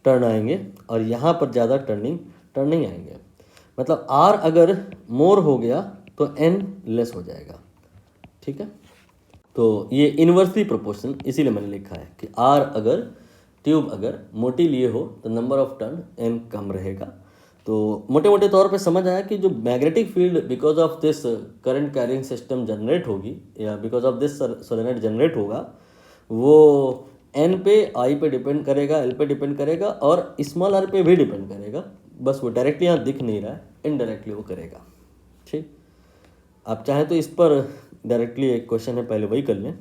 टर्न आएंगे और यहाँ पर ज़्यादा टर्न नहीं आएंगे। मतलब आर अगर मोर हो गया तो एन लेस हो जाएगा, ठीक है। तो ये इन्वर्सली प्रोपोर्शनल, इसीलिए मैंने लिखा है कि आर अगर ट्यूब अगर मोटी लिए हो तो नंबर ऑफ टर्न एन कम रहेगा। तो मोटे मोटे तौर पे समझ आया कि जो magnetic field because of this current carrying system generate होगी या because of this solenoid generate होगा, वो एन पे, आई पे डिपेंड करेगा, एल पे डिपेंड करेगा और स्मॉल आर पे भी डिपेंड करेगा। बस वो डायरेक्टली यहाँ दिख नहीं रहा है, इनडायरेक्टली वो करेगा, ठीक। आप चाहें तो इस पर डायरेक्टली एक क्वेश्चन है, पहले वही कर लें।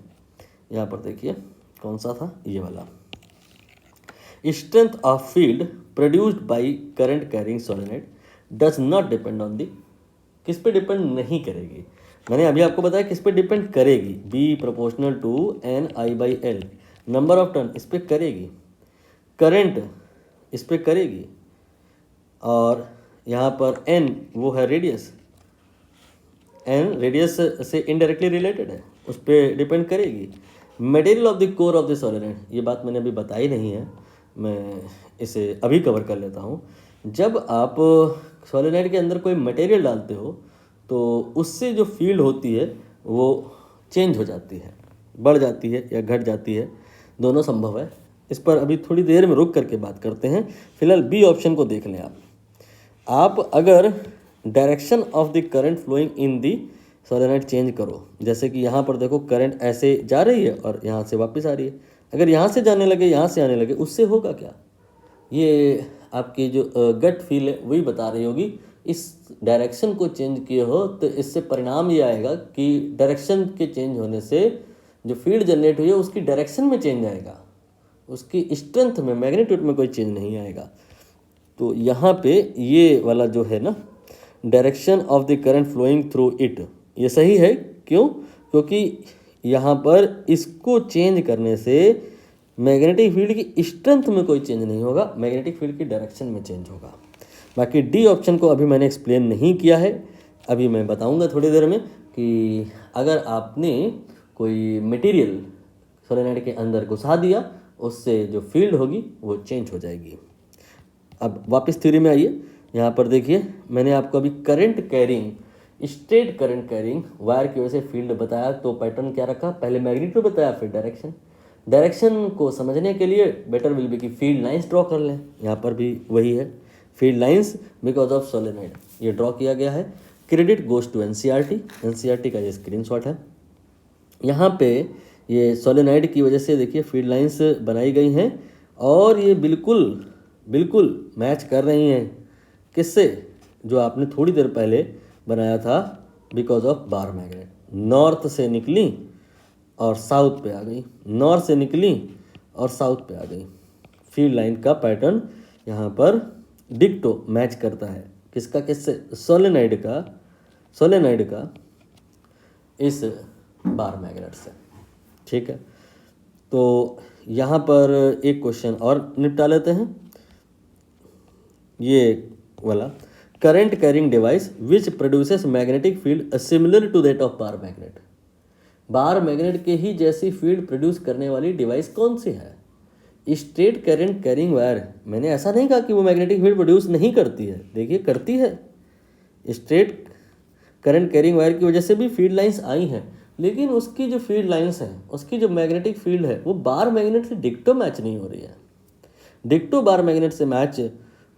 यहाँ पर देखिए कौन सा था, ये वाला। Strength of field produced by current carrying solenoid does not depend on the, किस पे डिपेंड नहीं करेगी। मैंने अभी आपको बताया किस पे डिपेंड करेगी, B proportional to n I by l. Number of turn इस पे करेगी, करंट इस पे करेगी, और यहाँ पर एन वो है रेडियस, एन रेडियस से इनडायरेक्टली रिलेटेड है, उस पर डिपेंड करेगी। Material of the core of the solenoid, ये बात मैंने अभी बताई नहीं है, मैं इसे अभी कवर कर लेता हूँ। जब आप सोलेनोइड के अंदर कोई मटेरियल डालते हो तो उससे जो फील्ड होती है वो चेंज हो जाती है, बढ़ जाती है या घट जाती है, दोनों संभव है। इस पर अभी थोड़ी देर में रुक करके बात करते हैं। फिलहाल बी ऑप्शन को देख लें आप अगर direction of the current flowing in the solenoid change करो, जैसे कि यहाँ पर देखो करंट ऐसे जा रही है और यहाँ से वापस आ रही है, अगर यहाँ से जाने लगे यहाँ से आने लगे, उससे होगा क्या, ये आपकी जो गट फील है वही बता रही होगी। इस डायरेक्शन को चेंज किए हो तो इससे परिणाम ये आएगा कि डायरेक्शन के चेंज होने से जो फील्ड जनरेट हुई है उसकी डायरेक्शन में चेंज आएगा, उसकी स्ट्रेंथ में, मैग्नीट्यूड में कोई चेंज नहीं आएगा। तो यहाँ पे ये वाला जो है ना, direction of the current flowing through it, ये सही है। क्यों? क्योंकि यहाँ पर इसको चेंज करने से मैग्नेटिक फील्ड की स्ट्रेंथ में कोई चेंज नहीं होगा, मैग्नेटिक फील्ड की डायरेक्शन में चेंज होगा। बाकी डी ऑप्शन को अभी मैंने एक्सप्लेन नहीं किया है, अभी मैं बताऊंगा थोड़ी देर में कि अगर आपने कोई मटेरियल सोलेनोइड के अंदर घुसा दिया, उससे जो फील्ड होगी वो चेंज हो जाएगी। अब वापस थ्योरी में आइए। यहाँ पर देखिए मैंने आपको अभी current carrying, straight current carrying wire की वजह से फील्ड बताया, तो पैटर्न क्या रखा, पहले मैग्नीट्यूड बताया फिर डायरेक्शन। डायरेक्शन को समझने के लिए बेटर विल बी कि फील्ड लाइंस ड्रॉ कर लें। यहाँ पर भी वही है, field lines because of solenoid, ये ड्रॉ किया गया है। क्रेडिट गोज टू एनसीईआरटी का ये स्क्रीनशॉट है। यहाँ पे ये सोलेनोइड की वजह से देखिए फील्ड लाइंस बनाई गई हैं और ये बिल्कुल मैच कर रही हैं किससे, जो आपने थोड़ी देर पहले बनाया था because of bar magnet. North से निकली और साउथ पे आ गई, नॉर्थ से निकली और साउथ पे आ गई। फील्ड लाइन का पैटर्न यहाँ पर डिक्टो मैच करता है, किसका किससे, सोलेनोइड का इस बार मैग्नेट से, ठीक है। तो यहाँ पर एक क्वेश्चन और निपटा लेते हैं, ये वाला। Current carrying device which produces magnetic field similar to that of bar magnet, bar magnet के ही जैसी फील्ड प्रोड्यूस करने वाली डिवाइस कौन सी है। स्ट्रेट करंट कैरिंग वायर, मैंने ऐसा नहीं कहा कि वो मैग्नेटिक फील्ड प्रोड्यूस नहीं करती है, देखिए करती है। स्ट्रेट करंट कैरिंग वायर की वजह से भी फील्ड लाइंस आई हैं, लेकिन उसकी जो फील्ड लाइंस हैं, उसकी जो मैग्नेटिक फील्ड है वो बार मैग्नेट से डिक्टो मैच नहीं हो रही है। डिक्टो बार मैग्नेट से मैच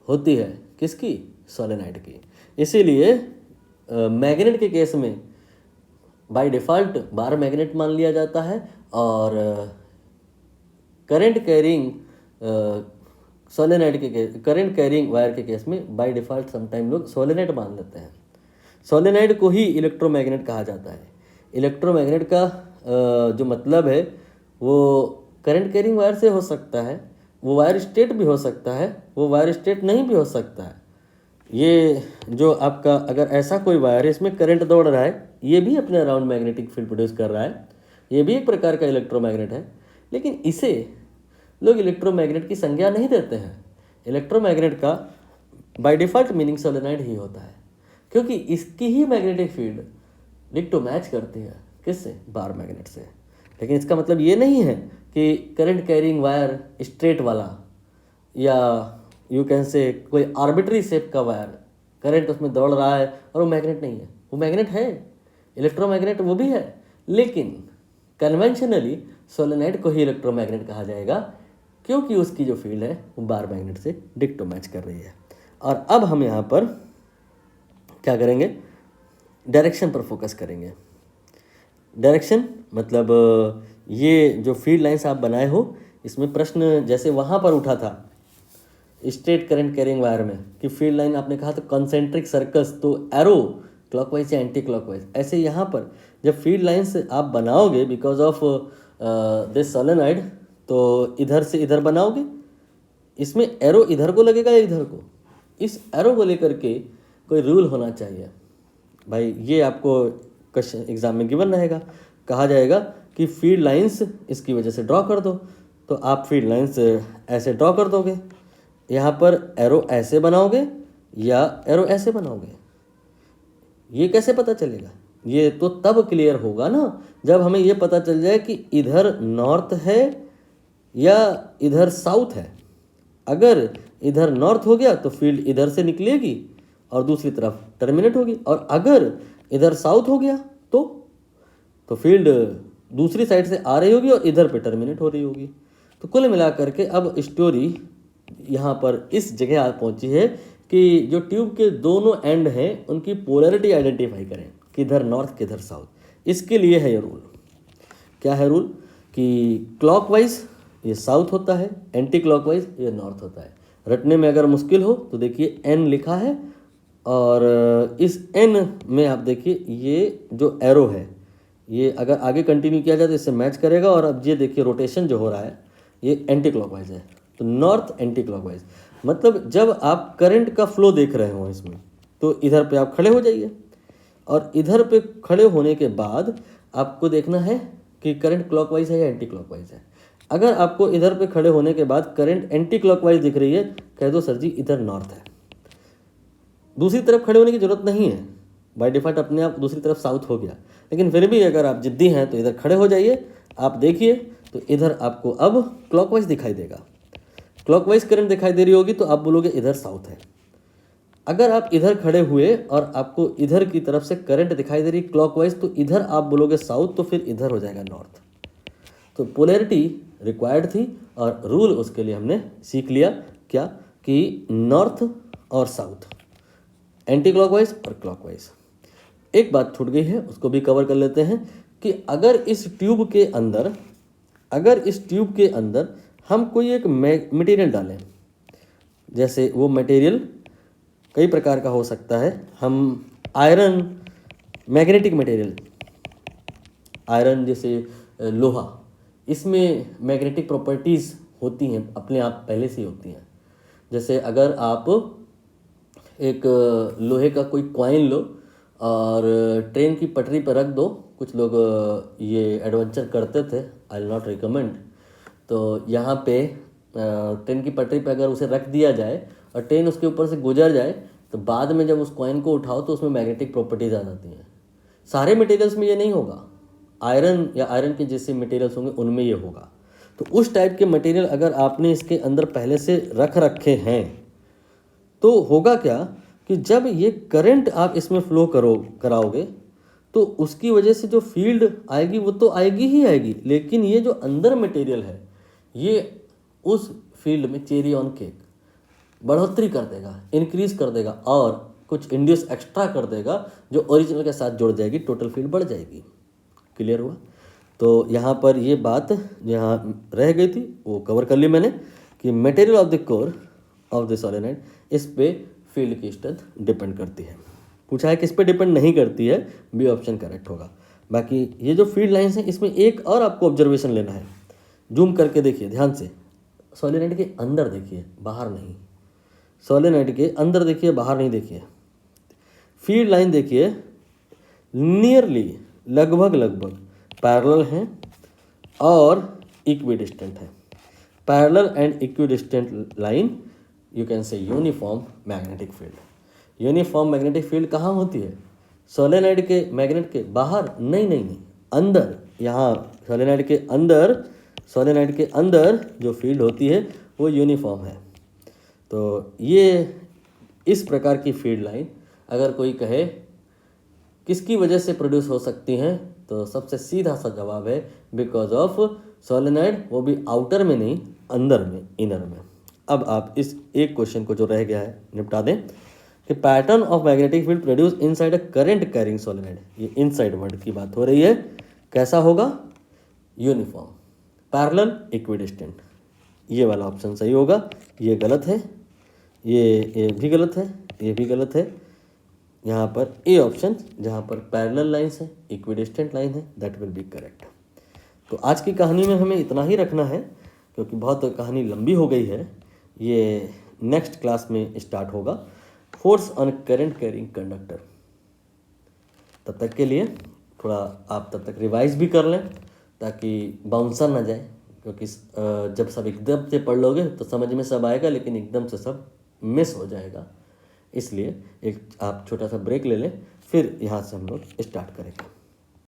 होती है किसकी, सोलेनोइड की। इसीलिए मैग्नेट के केस में बाय डिफ़ॉल्ट बार मैग्नेट मान लिया जाता है और करंट कैरिंग सोलेनोइड के करंट कैरिंग वायर के केस में बाय डिफ़ॉल्ट समटाइम लोग सोलेनोइड मान लेते हैं। सोलेनोइड को ही इलेक्ट्रोमैग्नेट कहा जाता है। इलेक्ट्रोमैग्नेट का जो मतलब है वो करंट कैरिंग वायर से हो सकता है, वो वायर स्टेट भी हो सकता है, वो वायर स्टेट नहीं भी हो सकता है। ये जो आपका अगर ऐसा कोई वायर है इसमें करंट दौड़ रहा है, ये भी अपने अराउंड मैग्नेटिक फील्ड प्रोड्यूस कर रहा है, ये भी एक प्रकार का इलेक्ट्रोमैग्नेट है, लेकिन इसे लोग इलेक्ट्रोमैग्नेट की संज्ञा नहीं देते हैं। इलेक्ट्रोमैग्नेट का बाय डिफ़ॉल्ट मीनिंग सोलेनोइड ही होता है, क्योंकि इसकी ही मैग्नेटिक फील्ड डिक्टो मैच करती है किससे? बार मैग्नेट से। लेकिन इसका मतलब ये नहीं है कि करंट कैरिंग वायर स्ट्रेट वाला या यू कैन से कोई आर्बिट्री शेप का वायर करंट उसमें दौड़ रहा है और वो मैग्नेट नहीं है। वो मैग्नेट है, इलेक्ट्रोमैग्नेट वो भी है, लेकिन कन्वेंशनली सोलेनाइड को ही इलेक्ट्रोमैग्नेट कहा जाएगा क्योंकि उसकी जो फील्ड है वो बार मैग्नेट से डिक्टो मैच कर रही है। और अब हम यहाँ पर क्या करेंगे? डायरेक्शन पर फोकस करेंगे। डायरेक्शन मतलब ये जो फील्ड लाइंस आप बनाए हो, इसमें प्रश्न जैसे वहाँ पर उठा था स्ट्रेट करंट कैरिंग वायर में कि फील्ड लाइन आपने कहा तो कॉन्सेंट्रिक सर्कल्स, तो एरो क्लॉकवाइज या एंटी क्लॉकवाइज, ऐसे यहाँ पर जब फील्ड लाइंस आप बनाओगे बिकॉज ऑफ दिस सोलेनॉइड, तो इधर से इधर बनाओगे, इसमें एरो इधर को लगेगा या इधर को? इस एरो को लेकर के कोई रूल होना चाहिए भाई। ये आपको क्वेश्चन एग्जाम में गिवन रहेगा, कहा जाएगा कि फील्ड लाइंस इसकी वजह से ड्रॉ कर दो, तो आप फील्ड लाइंस ऐसे ड्रॉ कर दोगे, यहाँ पर एरो ऐसे बनाओगे या एरो ऐसे बनाओगे। ये कैसे पता चलेगा? ये तो तब क्लियर होगा ना जब हमें ये पता चल जाए कि इधर नॉर्थ है या इधर साउथ है। अगर इधर नॉर्थ हो गया तो फील्ड इधर से निकलेगी और दूसरी तरफ टर्मिनेट होगी, और अगर इधर साउथ हो गया तो फील्ड दूसरी साइड से आ रही होगी और इधर पे टर्मिनेट हो रही होगी। तो कुल मिलाकर के अब स्टोरी यहाँ पर इस जगह आ पहुँची है कि जो ट्यूब के दोनों एंड हैं उनकी पोलैरिटी आइडेंटिफाई करें, किधर नॉर्थ किधर साउथ। इसके लिए है ये रूल। क्या है रूल? कि क्लॉकवाइज ये साउथ होता है, एंटी क्लॉकवाइज ये नॉर्थ होता है। रटने में अगर मुश्किल हो तो देखिए एन लिखा है, और इस एन में आप देखिए ये जो एरो है ये अगर आगे कंटिन्यू किया जाए तो इससे मैच करेगा, और अब ये देखिए रोटेशन जो हो रहा है ये एंटी क्लॉकवाइज है, तो नॉर्थ एंटी क्लॉकवाइज। मतलब जब आप करंट का फ्लो देख रहे हो इसमें, तो इधर पे आप खड़े हो जाइए, और इधर पे खड़े होने के बाद आपको देखना है कि करंट क्लॉकवाइज है या एंटी क्लॉकवाइज है। अगर आपको इधर पे खड़े होने के बाद करंट एंटी क्लॉकवाइज दिख रही है, कह दो सर जी इधर नॉर्थ है। दूसरी तरफ खड़े होने की जरूरत नहीं है, बाय डिफॉल्ट अपने आप दूसरी तरफ साउथ हो गया, लेकिन फिर भी अगर आप जिद्दी हैं तो इधर खड़े हो जाइए। आप देखिए तो इधर आपको अब क्लॉकवाइज दिखाई देगा, क्लॉकवाइज करंट दिखाई दे रही होगी तो आप बोलोगे इधर साउथ है। अगर आप इधर खड़े हुए और आपको इधर की तरफ से करंट दिखाई दे रही क्लॉकवाइज, तो इधर आप बोलोगे साउथ, तो फिर इधर हो जाएगा नॉर्थ। तो पोलैरिटी रिक्वायर्ड थी और रूल उसके लिए हमने सीख लिया, क्या कि नॉर्थ और साउथ, एंटी क्लॉकवाइज और क्लॉकवाइज। एक बात छूट गई है, उसको भी कवर कर लेते हैं कि अगर इस ट्यूब के अंदर हम कोई एक मटेरियल डालें, जैसे वो मटेरियल कई प्रकार का हो सकता है। हम आयरन, मैग्नेटिक मटेरियल, आयरन जैसे लोहा, इसमें मैग्नेटिक प्रॉपर्टीज़ होती हैं, अपने आप पहले से ही होती हैं। जैसे अगर आप एक लोहे का कोई कॉइन लो और ट्रेन की पटरी पर रख दो, कुछ लोग ये एडवेंचर करते थे, आई विल नॉट रिकमेंड। तो यहाँ पे ट्रेन की पटरी पर अगर उसे रख दिया जाए और ट्रेन उसके ऊपर से गुजर जाए, तो बाद में जब उस कॉइन को उठाओ तो उसमें मैग्नेटिक प्रॉपर्टीज आ जाती हैं। सारे मटेरियल्स में ये नहीं होगा, आयरन या आयरन के जैसे मटेरियल्स होंगे उनमें ये होगा। तो उस टाइप के मटेरियल अगर आपने इसके अंदर पहले से रखे हैं, तो होगा क्या कि जब ये करंट आप इसमें फ्लो कराओगे तो उसकी वजह से जो फील्ड आएगी वो तो आएगी ही आएगी, लेकिन ये जो अंदर मटेरियल है ये उस फील्ड में चेरी ऑन केक बढ़ोतरी कर देगा, इंक्रीज कर देगा, और कुछ इंड्यूस एक्स्ट्रा कर देगा जो ओरिजिनल के साथ जुड़ जाएगी, टोटल फील्ड बढ़ जाएगी। क्लियर हुआ? तो यहाँ पर ये बात यहाँ रह गई थी वो कवर कर ली मैंने कि material of the core of the solenoid, इस पे फील्ड की स्ट्रेंथ डिपेंड करती है। पूछा है किस पे डिपेंड नहीं करती है, बी ऑप्शन करेक्ट होगा। बाकी ये जो फील्ड लाइंस हैं इसमें एक और आपको ऑब्जर्वेशन लेना है, जूम करके देखिए ध्यान से, सोलेनॉइड के अंदर देखिए, बाहर नहीं। सोलेनॉइड के अंदर देखिए, बाहर नहीं देखिए। फील्ड लाइन देखिए, नियरली लगभग पैरेलल हैं और इक्विडिस्टेंट है। Parallel and equidistant line you can say uniform magnetic field. Uniform magnetic field कहाँ होती है? सोलेनॉइड के मैग्नेट के बाहर नहीं, अंदर। यहाँ सोलेनॉइड के अंदर जो फील्ड होती है वो यूनिफॉर्म है। तो ये इस प्रकार की फील्ड लाइन अगर कोई कहे किसकी वजह से प्रोड्यूस हो सकती हैं, तो सबसे सीधा सा जवाब है बिकॉज ऑफ सोलेनॉइड, वो भी आउटर में नहीं, अंदर में, इनर में। अब आप इस एक क्वेश्चन को जो रह गया है निपटा दें कि pattern of magnetic field produce inside a current carrying solenoid. ये इनसाइड वर्ड की बात हो रही है। कैसा होगा? Uniform, parallel, equidistant. ये वाला ऑप्शन सही होगा। ये गलत है, ये भी गलत है, ये भी गलत है। यहाँ पर ए ऑप्शन जहाँ पर पैरेलल लाइंस है, इक्विडिस्टेंट लाइन है, दैट विल बी करेक्ट। तो आज की कहानी में हमें इतना ही रखना है क्योंकि बहुत कहानी लंबी हो गई है। ये नेक्स्ट क्लास में स्टार्ट होगा, force on current carrying conductor. तब तक के लिए थोड़ा आप तब तक रिवाइज भी कर लें ताकि बाउंसर ना जाए, क्योंकि जब सब एकदम से पढ़ लोगे तो समझ में सब आएगा, लेकिन एकदम से सब मिस हो जाएगा। इसलिए एक आप छोटा सा ब्रेक ले लें, फिर यहाँ से हम लोग स्टार्ट करेंगे।